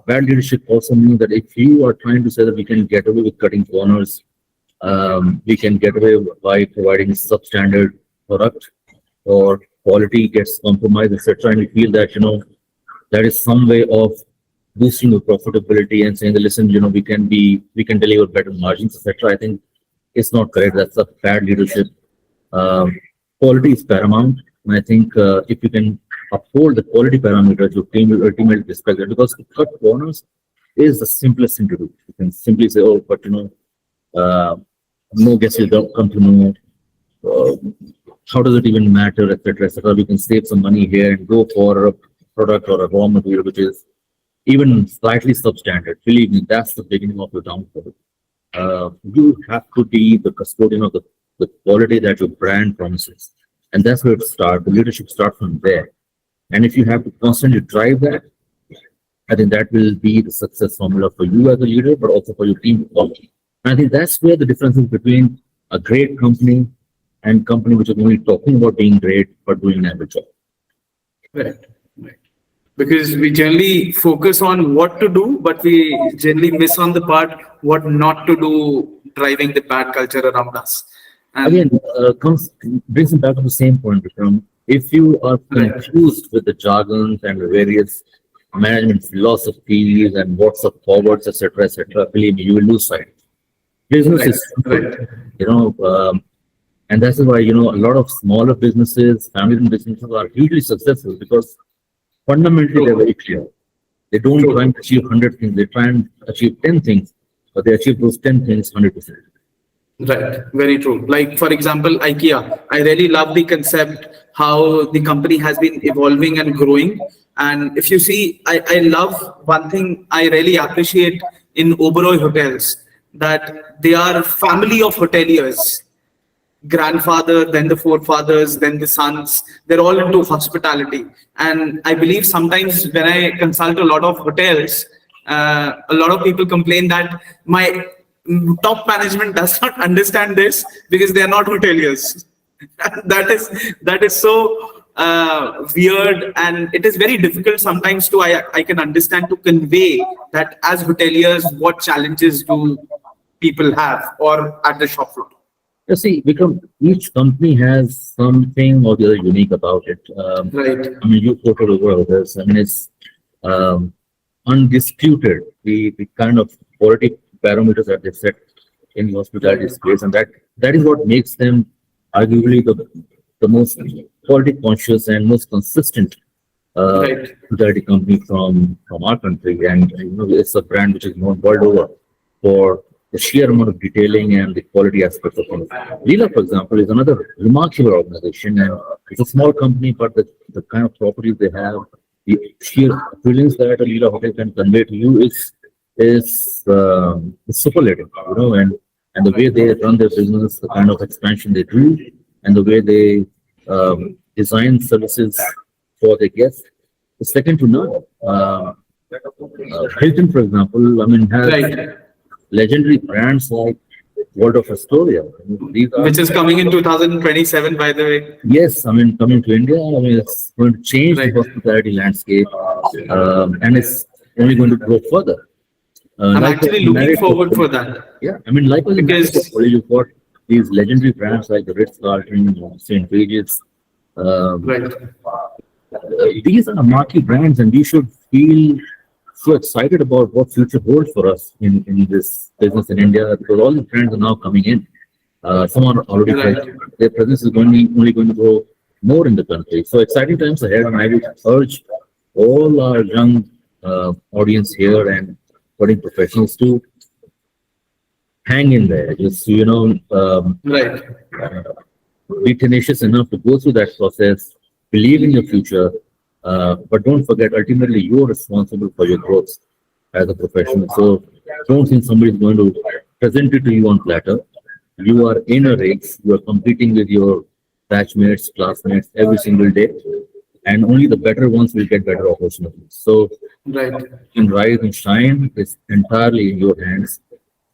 bad leadership also means that if you are trying to say that we can get away with cutting corners, we can get away by providing substandard product or quality gets compromised, etc. And we feel that that is some way of boosting the profitability and saying that listen, we can deliver better margins, etc. I think it's not correct. That's a bad leadership. Um, Quality is paramount, and I think if you can uphold the quality parameters, your team will ultimately respect that because to cut corners is the simplest thing to do. You can simply say, "Oh, but uh, no guest will come to know uh, how does it even matter, etc., etc." We can save some money here and go for a product or a raw material which is even slightly substandard. Believe me, that's the beginning of your downfall. You have to be the custodian of the quality that your brand promises. And that's where it starts. The leadership starts from there. And if you have to constantly drive that, I think that will be the success formula for you as a leader, but also for your team. And I think that's where the difference is between a great company and company which is only talking about being great but doing an average job. Correct. Right. Because we generally focus on what to do, but we generally miss on the part what not to do, driving the bad culture around us. And Again, brings me back to the same point, Vikram. If you are right, confused with the jargons and the various management philosophies and what's up forwards, etc., believe me, you will lose sight. Business right, is simple, right, you know, and that's why a lot of smaller businesses, family-run businesses are hugely successful because fundamentally they're true, very clear. They don't try true. and achieve 100 things; they try and achieve 10 things, but they achieve those 10 things 100%. Right, very true. Like for example, IKEA. I really love the concept how the company has been evolving and growing. And if you see, I love one thing I really appreciate in Oberoi hotels that they are family of hoteliers, grandfather, then the forefathers, then the sons. They're all into hospitality. And I believe sometimes when I consult a lot of hotels, a lot of people complain that my top management does not understand this because they are not hoteliers. that is so weird, and it is very difficult sometimes to I can understand to convey that as hoteliers what challenges do people have or at the shop floor. You see, Vikram, each company has something or the other unique about it. Right. I mean, you quoted over others. I mean, it's um, undisputed the kind of quality parameters that they set in the hospitality space, and that is what makes them arguably the most quality conscious and most consistent Right. hospitality company from our country. And it's a brand which is known world over for the sheer amount of detailing and the quality aspects of things. Leela, for example, is another remarkable organization, and it's a small company, but the kind of properties they have, the sheer feelings that a Leela hotel can convey to you is superlative, and the way they run their business, the kind of expansion they do, and the way they design services for their guests is second to none. Hilton, for example, I mean, has Right. legendary brands like World of Astoria. I mean, these are, Which is coming in 2027, by the way. yes, I mean, coming to India, I mean, it's going to change the Right. hospitality landscape, and it's only going to grow further. I'm Likewise, actually in looking Marriott forward for portfolio, that yeah, I mean, likewise in Marriott because portfolio, you've got these legendary brands like the Ritz-Carlton, St. Regis. Um, right, these are marquee brands, and we should feel so excited about what future holds for us in this business in India because all these brands are now coming in. Some are already right. present. Their presence is only going to grow more in the country. So exciting times ahead, and I would urge all our young audience here and budding professionals to hang in there. Just Right. uh, be tenacious enough to go through that process, believe in your future, but don't forget, ultimately, you're responsible for your growth as a professional. So don't think somebody's going to present it to you on platter. You are in a race, you are competing with your batchmates, classmates every single day. and only the better ones will get better opportunities. So Right. in rise and shine is entirely in your hands.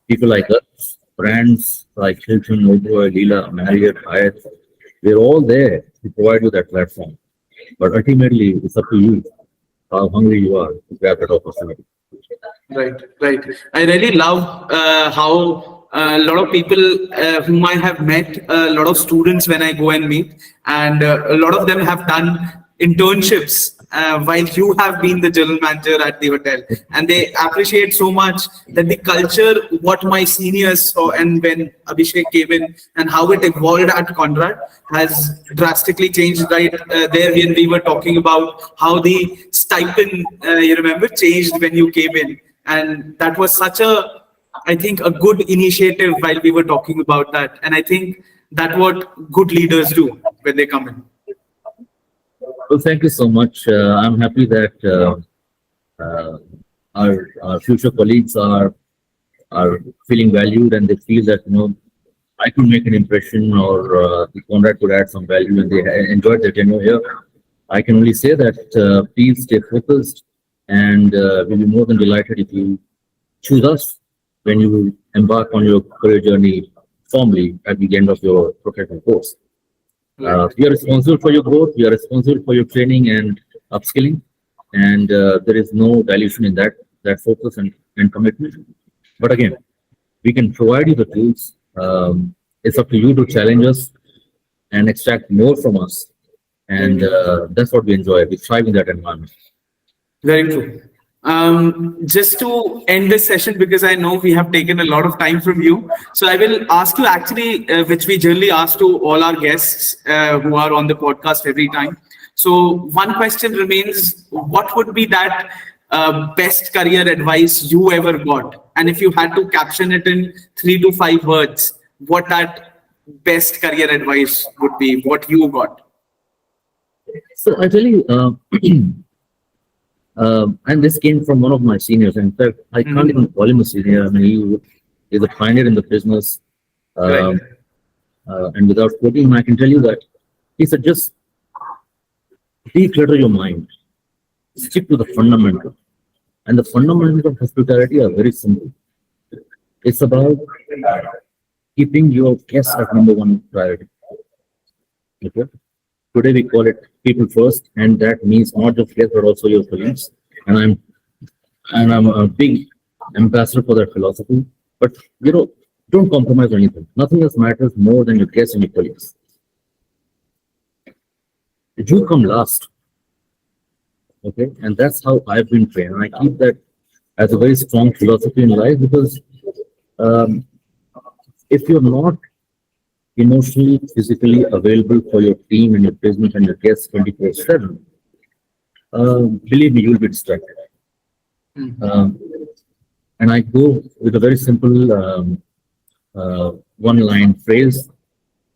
People like us, brands like Hilton, Oberoi, Leela, Marriott, Hyatt, we're all there to provide you that platform. But ultimately, it's up to you how hungry you are to grab that opportunity. Right, right. I really love how a lot of people whom I have met, a lot of students when I go and meet, and a lot of them have done internships while you have been the general manager at the hotel, and they appreciate so much that the culture, what my seniors saw, and when Abhishek came in, and how it evolved at Conrad has drastically changed. Right there, when we were talking about how the stipend, you remember, changed when you came in, and that was such a, I think, a good initiative while we were talking about that. And I think that what good leaders do when they come in. Well, thank you so much. I'm happy that uh, our future colleagues are feeling valued and they feel that I could make an impression or Conrad could add some value and they enjoyed their tenure here. I can only say that please stay focused and we'll be more than delighted if you choose us when you embark on your career journey formally at the end of your professional course. We are responsible for your growth, we are responsible for your training and upskilling, and there is no dilution in that focus and commitment. But again, we can provide you the tools. It's up to you to challenge us and extract more from us. And that's what we enjoy. We thrive in that environment. Very true. Just to end this session, because I know we have taken a lot of time from you, so I will ask you actually, which we generally ask to all our guests who are on the podcast every time. So one question remains: what would be that best career advice you ever got? And if you had to caption it in 3 to 5 words, what that best career advice would be? What you got? So I tell you, and this came from one of my seniors. In fact, I can't even call him a senior. I mean, he is a pioneer in the business. Right. And without quoting him, I can tell you that he said, just declutter your mind, stick to the fundamentals. And the fundamentals of hospitality are very simple. It's about keeping your guests at number one priority. Okay? Today we call it people first, and that means not just guests but also your colleagues. And I'm a big ambassador for that philosophy. But don't compromise on anything. Nothing else matters more than your guests and your colleagues. You come last. Okay, and that's how I've been trained, and I keep that as a very strong philosophy in life because if you're not emotionally, physically available for your team and your business and your guests 24/7, believe me, you'll be distracted. And I go with a very simple one-line phrase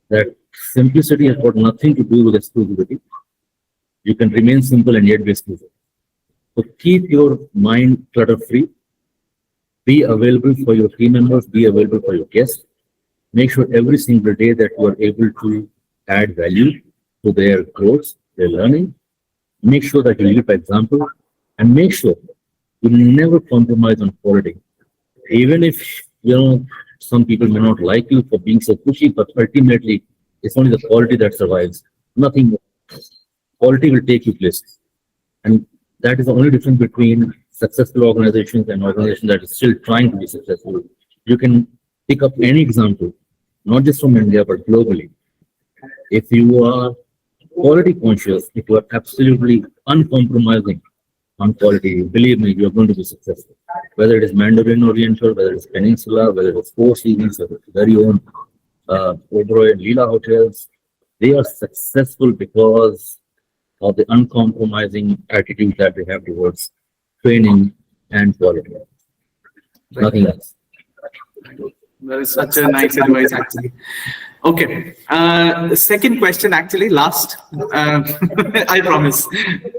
that simplicity has got nothing to do with exclusivity. You can remain simple and yet be exclusive. So keep your mind clutter-free. Be available for your team members. Be available for your guests. Make sure every single day that you are able to add value to their growth, their learning. Make sure that you lead by example, and make sure you never compromise on quality. Even if some people may not like you for being so pushy, but ultimately it's only the quality that survives. Nothing more. Quality will take you places. And that is the only difference between successful organizations and organizations that are still trying to be successful. You can pick up any example, not just from India, but globally. If you are quality conscious, if you are absolutely uncompromising on quality, believe me, you're going to be successful. Whether it is Mandarin Oriental, whether it's Peninsula, whether it's Four Seasons, whether it's very own Oberoi and Leela hotels, they are successful because of the uncompromising attitude that they have towards training and quality. Nothing else. That is such a nice advice, actually. Okay. The second question, actually, last. I promise.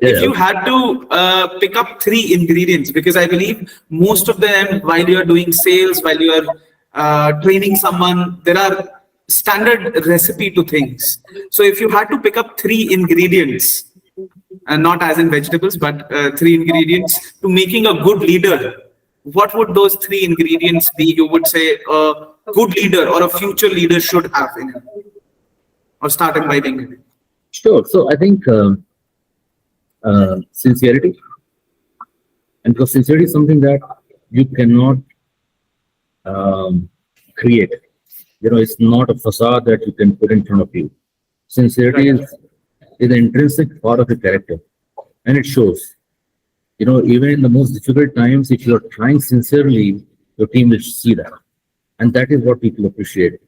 If you had to pick up 3 ingredients, because I believe most of them, while you are doing sales, while you are training someone, there are standard recipe to things. So if you had to pick up 3 ingredients, and not as in vegetables, but three ingredients to making a good leader, what would those three ingredients be? You would say a good leader or a future leader should have in him, or start imbibing it. Sure. So I think sincerity, and because sincerity is something that you cannot create. It's not a facade that you can put in front of you. Sincerity is an intrinsic part of your character, and it shows. Even in the most difficult times, if you're trying sincerely, your team will see that. And that is what people appreciate.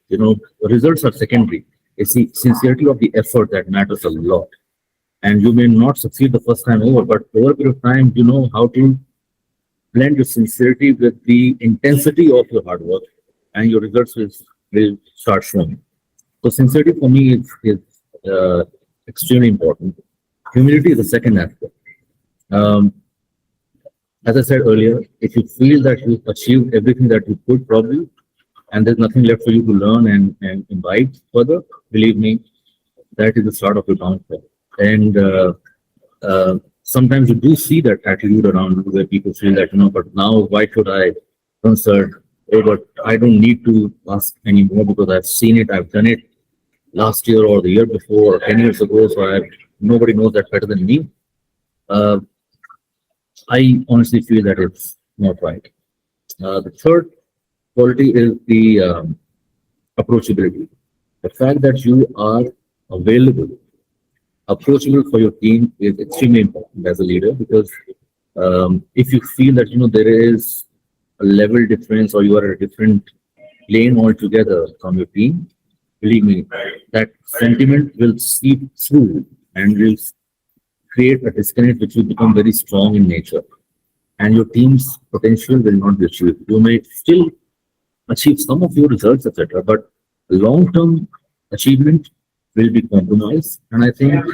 Results are secondary. It's the sincerity of the effort that matters a lot. And you may not succeed the first time over, but over a period of time, you know how to blend your sincerity with the intensity of your hard work, and your results will start showing. So sincerity for me is extremely important. Humility is the second aspect. Um, as I said earlier, if you feel that you've achieved everything that you could probably, and there's nothing left for you to learn and imbibe further, believe me, that is the start of your downfall. And sometimes you do see that attitude around where people feel that, but now why should I consult? Oh, but I don't need to ask anymore because I've seen it, I've done it last year or the year before, or 10 years ago, so nobody knows that better than me. I honestly feel that it's not right. The third quality is the approachability. The fact that you are available, approachable for your team is extremely important as a leader, because if you feel that there is a level difference or you are at a different lane altogether from your team, believe me, that sentiment will seep through and will create a disconnect which will become very strong in nature, and your team's potential will not be achieved. You may still achieve some of your results, etc., but long-term achievement will be compromised, and I think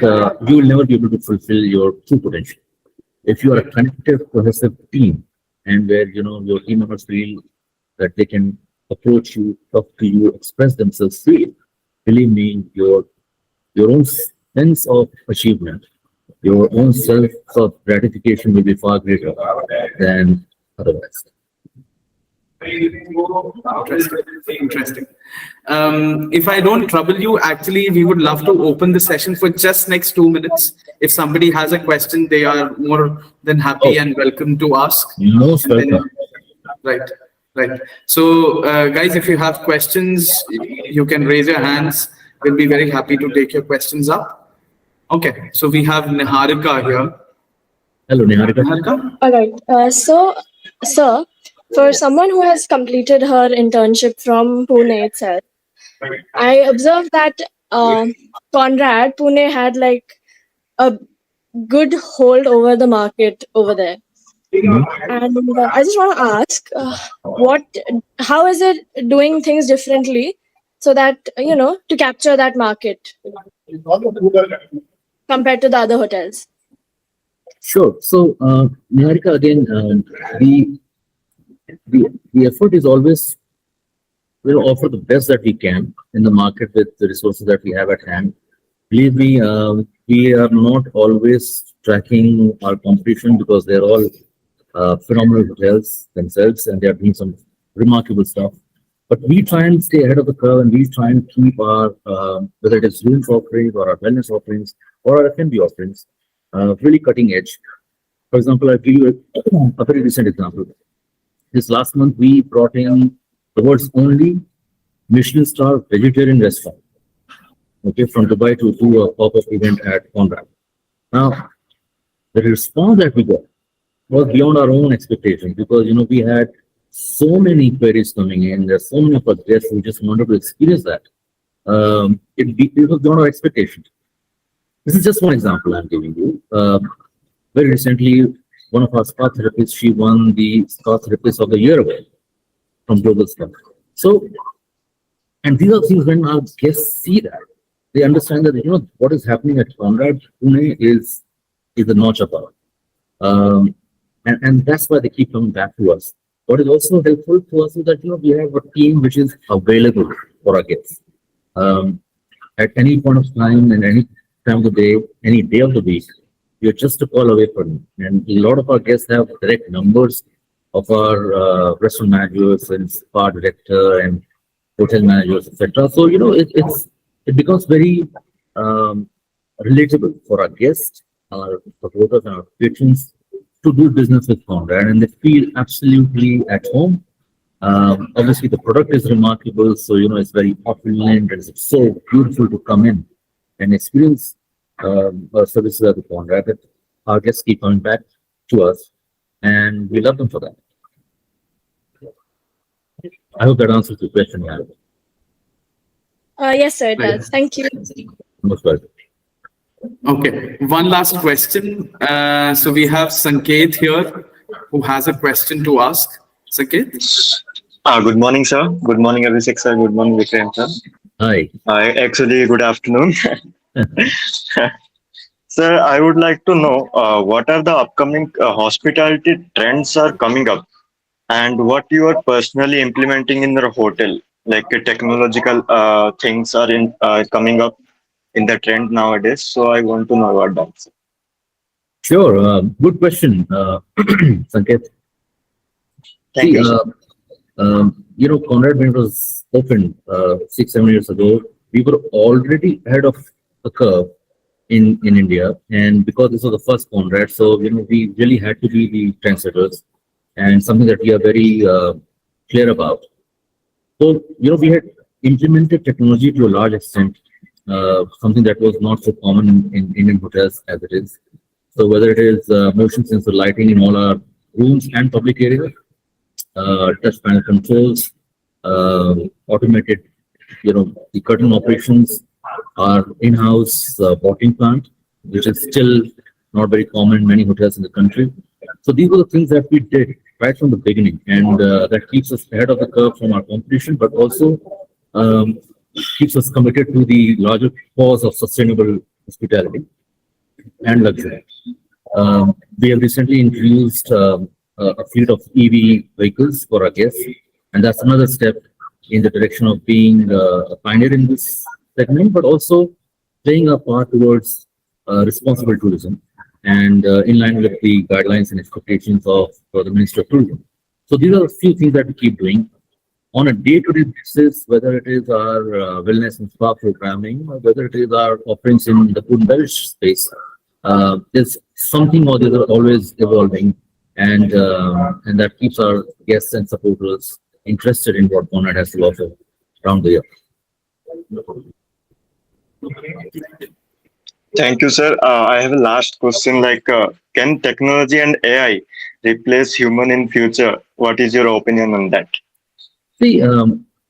you will never be able to fulfill your true potential. If you are a connected, cohesive team, and where your team members feel that they can approach you, talk to you, express themselves freely, believe me, your own sense of achievement, your own self of gratification will be far greater than otherwise. Interesting. If I don't trouble you, actually, we would love to open the session for just next 2 minutes. If somebody has a question, they are more than happy and welcome to ask. Most welcome. Right. So, guys, if you have questions, you can raise your hands. We'll be very happy to take your questions up. Okay, so we have Niharika here. Hello, Niharika. All right. Sir, for someone who has completed her internship from Pune itself, I observed that Conrad, Pune had like a good hold over the market over there. And I just want to ask, how is it doing things differently so that, to capture that market compared to the other hotels? Sure. So, Niharika, again, the effort is always we'll offer the best that we can in the market with the resources that we have at hand. Believe me, we are not always tracking our competition because they're all phenomenal hotels themselves, and they are doing some remarkable stuff. But we try and stay ahead of the curve, and we try and keep our whether it is rooms offerings or our wellness offerings or our F&B offerings really cutting edge. For example, I'll give you a very recent example. This last month, we brought in the world's only Michelin star vegetarian restaurant, okay, from Dubai to do a pop-up event at Conrad. Now, the response that we got was beyond our own expectations, because we had so many queries coming in. There's so many of us guests who just wanted to experience that. It was beyond our expectations. This is just one example I'm giving you. Very recently, one of our spa therapists, she won the Spa Therapist of the Year award from Global Spa. So, and these are things when our guests see that, they understand that what is happening at Conrad Pune is a notch above. And that's why they keep coming back to us. What is also helpful to us is that we have a team which is available for our guests. At any point of time and any time of the day, any day of the week, you're just a call away from it. And a lot of our guests have direct numbers of our restaurant managers and spa director and hotel managers, etc. So it becomes very um, relatable for our guests, our supporters, and our patrons to do business with Conrad, and they feel absolutely at home. Obviously, the product is remarkable, so it's very opulent and it's so beautiful to come in and experience services at the Conrad that our guests keep coming back to us, and we love them for that. I hope that answers the question, yeah. Yes, sir, it does. Thank you. Most welcome. Okay, one last question. So we have Sanket here who has a question to ask. Sanket? Good morning, sir. Good morning, Abhishek sir. Good morning, Vikram sir. Hi. Actually, good afternoon. Sir, I would like to know what are the upcoming hospitality trends are coming up, and what you are personally implementing in your hotel, like technological things are in coming up in the trend nowadays. So I want to know about that, sir. Sure. Good question, Sanket. Thank See, you, sir. Conrad, when it was opened 6, 7 years ago, we were already ahead of the curve in India, and because this was the first Conrad, so we really had to be the trendsetters, and something that we are very clear about. So we had implemented technology to a large extent, something that was not so common in Indian hotels as it is. So whether it is motion sensor lighting in all our rooms and public areas, touch panel controls, automated, the curtain operations, our in-house bottling plant, which is still not very common in many hotels in the country. So these were the things that we did right from the beginning, and that keeps us ahead of the curve from our competition, but also um, keeps us committed to the larger cause of sustainable hospitality and luxury. We have recently introduced a fleet of EV vehicles for our guests, and that's another step in the direction of being a pioneer in this segment, but also playing a part towards responsible tourism and in line with the guidelines and expectations of the Ministry of Tourism. So these are a few things that we keep doing on a day-to-day basis, whether it is our wellness and spa programming, or whether it is our offerings in the food and beverage space. There's something or the other always evolving, and that keeps our guests and supporters interested in what Conrad has to offer around the year. Thank you, sir. I have a last question. Like, can technology and AI replace human in future? What is your opinion on that? See,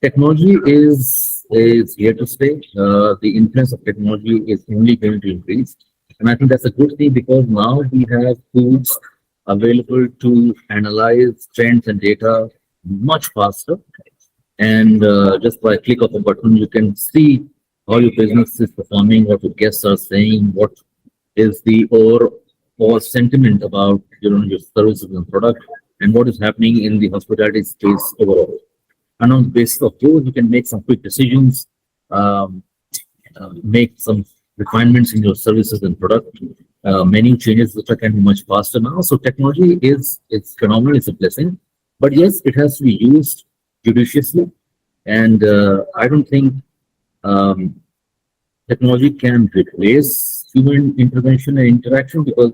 technology is here to stay. The influence of technology is only going to increase, and I think that's a good thing because now we have tools available to analyze trends and data much faster. And just by a click of a button, you can see how your business is performing, what your guests are saying, what is the overall sentiment about your services and product, and what is happening in the hospitality space overall. And on the basis of those, you can make some quick decisions, um, make some refinements in your services and product, many changes which can be much faster now. So technology it's phenomenal, it's a blessing, but yes, it has to be used judiciously, and I don't think um, technology can replace human intervention and interaction because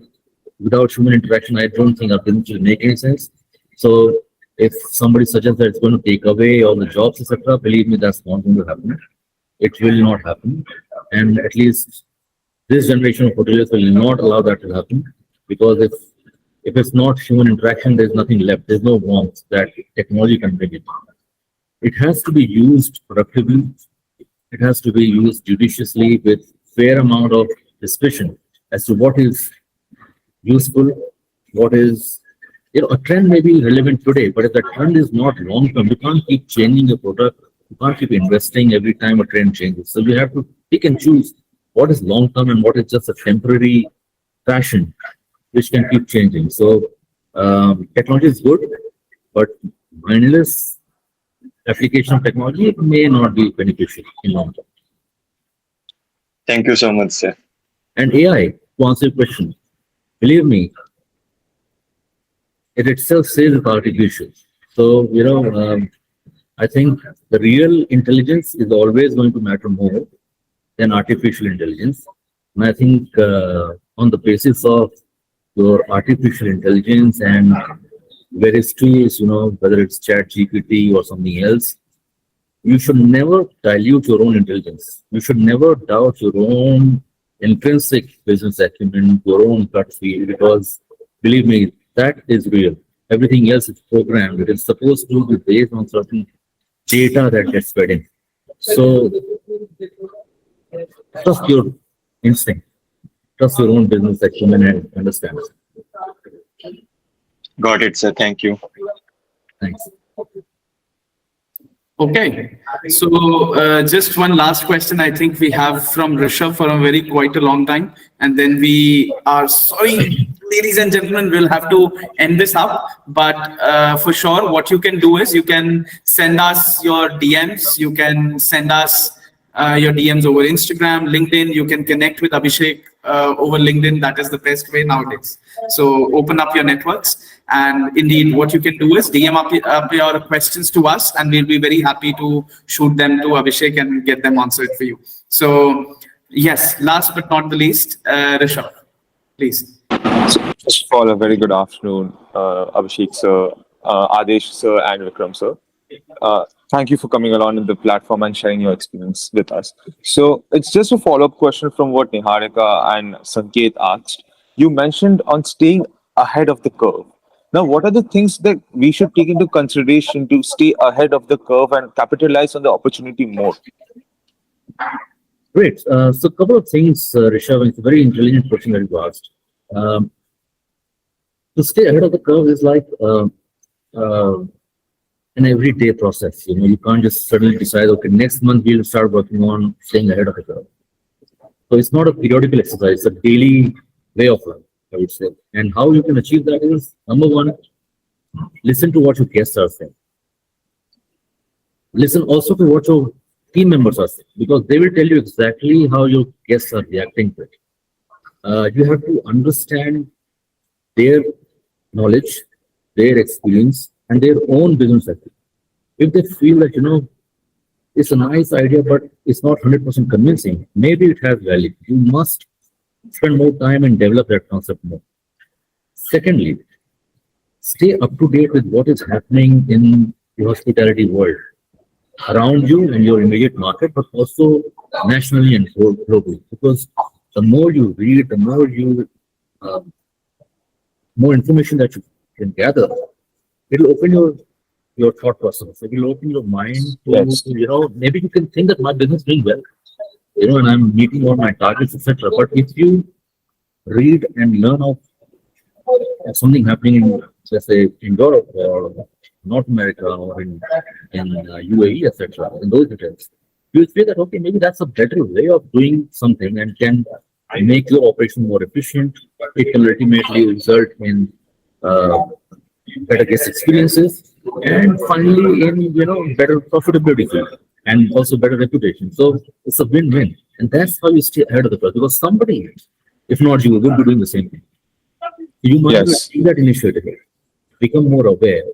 without human interaction, I don't think our business will make any sense. So if somebody suggests that it's going to take away all the jobs, etc., believe me, that's not going to happen. It will not happen, and at least this generation of hoteliers will not allow that to happen because if it's not human interaction, there's nothing left. There's no warmth that technology can bring it. It has to be used productively. It has to be used judiciously with fair amount of discretion as to what is useful, what is, a trend may be relevant today, but if the trend is not long term, you can't keep changing your product. You can't keep investing every time a trend changes. So you have to pick and choose what is long term and what is just a temporary fashion, which can keep changing. So technology is good, but mindless application of technology may not be beneficial in long term. Thank you so much, sir. And AI, to answer your question, Believe me, it itself says it's artificial. So, I think the real intelligence is always going to matter more than artificial intelligence. And I think on the basis of your artificial intelligence and various tools, whether it's Chat GPT or something else, you should never dilute your own intelligence. You should never doubt your own intrinsic business acumen, your own gut feel, because believe me, that is real. Everything else is programmed. It is supposed to be based on certain data that gets fed in. So trust your instinct, trust your own business acumen and understand. Got it, sir. Thank you. Thanks. Okay, so just one last question. I think we have from Rishabh for quite a long time, and then we are sorry, ladies and gentlemen, we'll have to end this up. But for sure, what you can do is you can send us your DMs. You can send us your DMs over Instagram, LinkedIn. You can connect with Abhishek over LinkedIn. That is the best way nowadays. So open up your networks. And indeed, what you can do is DM up your questions to us, and we'll be very happy to shoot them to Abhishek and get them answered for you. So yes, last but not the least, Rishabh, please. So first of all, a very good afternoon, Abhishek sir, Adesh sir, and Vikram sir. Thank you for coming along in the platform and sharing your experience with us. So it's just a follow-up question from what Niharika and Sanket asked. You mentioned on staying ahead of the curve. Now, what are the things that we should take into consideration to stay ahead of the curve and capitalize on the opportunity more? Great. So a couple of things, Rishabh, it's a very intelligent question that you asked. To stay ahead of the curve is like an everyday process. You can't just suddenly decide, okay, next month we'll start working on staying ahead of the curve. So it's not a periodical exercise, it's a daily way of life, I would say. And how you can achieve that is, number one, listen to what your guests are saying. Listen also to what your team members are saying, because they will tell you exactly how your guests are reacting to it. You have to understand their knowledge, their experience, and their own business ethic. If they feel that, it's a nice idea, but it's not 100% convincing, maybe it has value. You must spend more time and develop that concept more. Secondly, stay up to date with what is happening in the hospitality world around you and your immediate market, but also nationally and globally. Because the more you read, the more more information that you can gather, it'll open your thought process. It will open your mind to, Yes. Maybe you can think that my business is doing well, and I'm meeting all my targets, etc. But if you read and learn of something happening in, let's say, in Europe or North America or in UAE, etc., in those details, you will see that, okay, maybe that's a better way of doing something and can make your operation more efficient. It can ultimately result in better guest experiences, and finally in better profitability and also better reputation. So it's a win-win, and that's how you stay ahead of the curve, because somebody, if not you, will be doing the same thing. You might Yes. take that initiative, become more aware,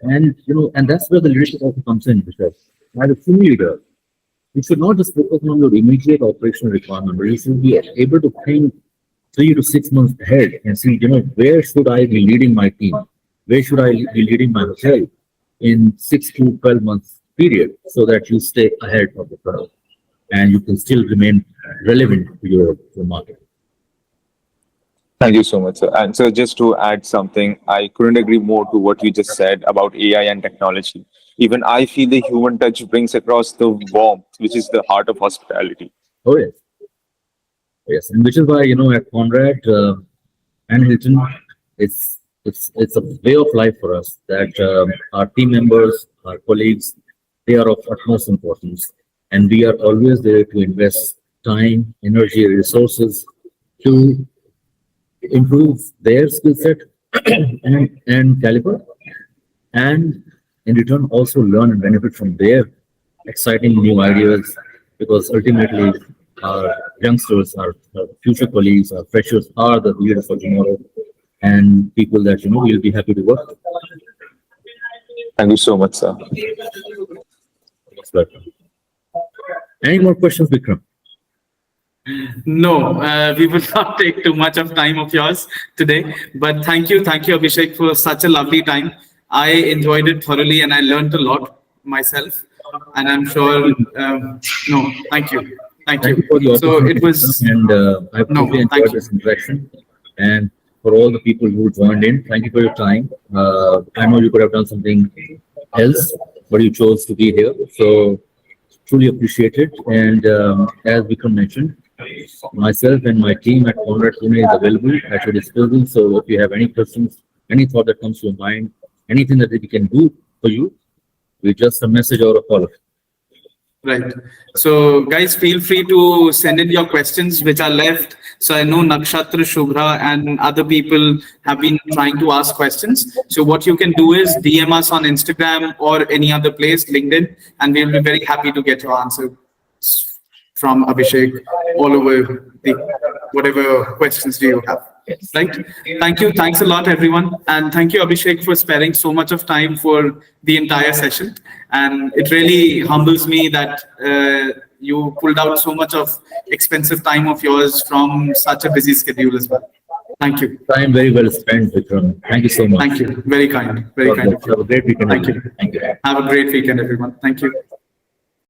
and and that's where the leadership also comes in, because as a team leader, you should not just focus on your immediate operational requirement, but you should be able to think 3 to 6 months ahead and see, where should I be leading my team? Where should I be leading my hotel in 6 to 12 months period, so that you stay ahead of the curve and you can still remain relevant to your market. Thank you so much, sir. And so just to add something, I couldn't agree more to what you just said about AI and technology. Even I feel the human touch brings across the warmth, which is the heart of hospitality. Oh yes, yes, and which is why at Conrad and Hilton, it's a way of life for us that our team members, our colleagues, they are of utmost importance, and we are always there to invest time, energy, resources to improve their skill set and caliber, and in return also learn and benefit from their exciting new ideas, because ultimately our youngsters, our future colleagues, our freshers are the leaders for tomorrow, and people that we'll be happy to work with. Thank you so much, sir. Most welcome. Any more questions, Vikram? No, we will not take too much of time of yours today. But thank you, Abhishek, for such a lovely time. I enjoyed it thoroughly, and I learned a lot myself. And I'm sure. No, thank you, Thank you for the So opportunity, it was. and I've No, totally thank enjoyed you. this interaction. And for all the people who joined in, thank you for your time. I know you could have done something else, but you chose to be here. So truly appreciate it. And as Vikram mentioned, myself and my team at Conrad Pune is available at your disposal. So if you have any questions, any thought that comes to your mind, anything that we can do for you, we just a message or a call. Right. So, guys, feel free to send in your questions which are left. So, I know Nakshatra, Shubhra, and other people have been trying to ask questions. So, what you can do is DM us on Instagram or any other place, LinkedIn, and we'll be very happy to get your answer from Abhishek all over the whatever questions do you have. Right. Thank you. Thanks a lot, everyone. And thank you, Abhishek, for sparing so much of time for the entire session. And it really humbles me that you pulled out so much of expensive time of yours from such a busy schedule as well. Thank you. Time very well spent, Vikram. Thank you so much. Thank you. Very kind. Very God kind bless. of you. Have a great weekend. Thank you. everyone. Thank you. Have a great weekend, everyone. Thank you.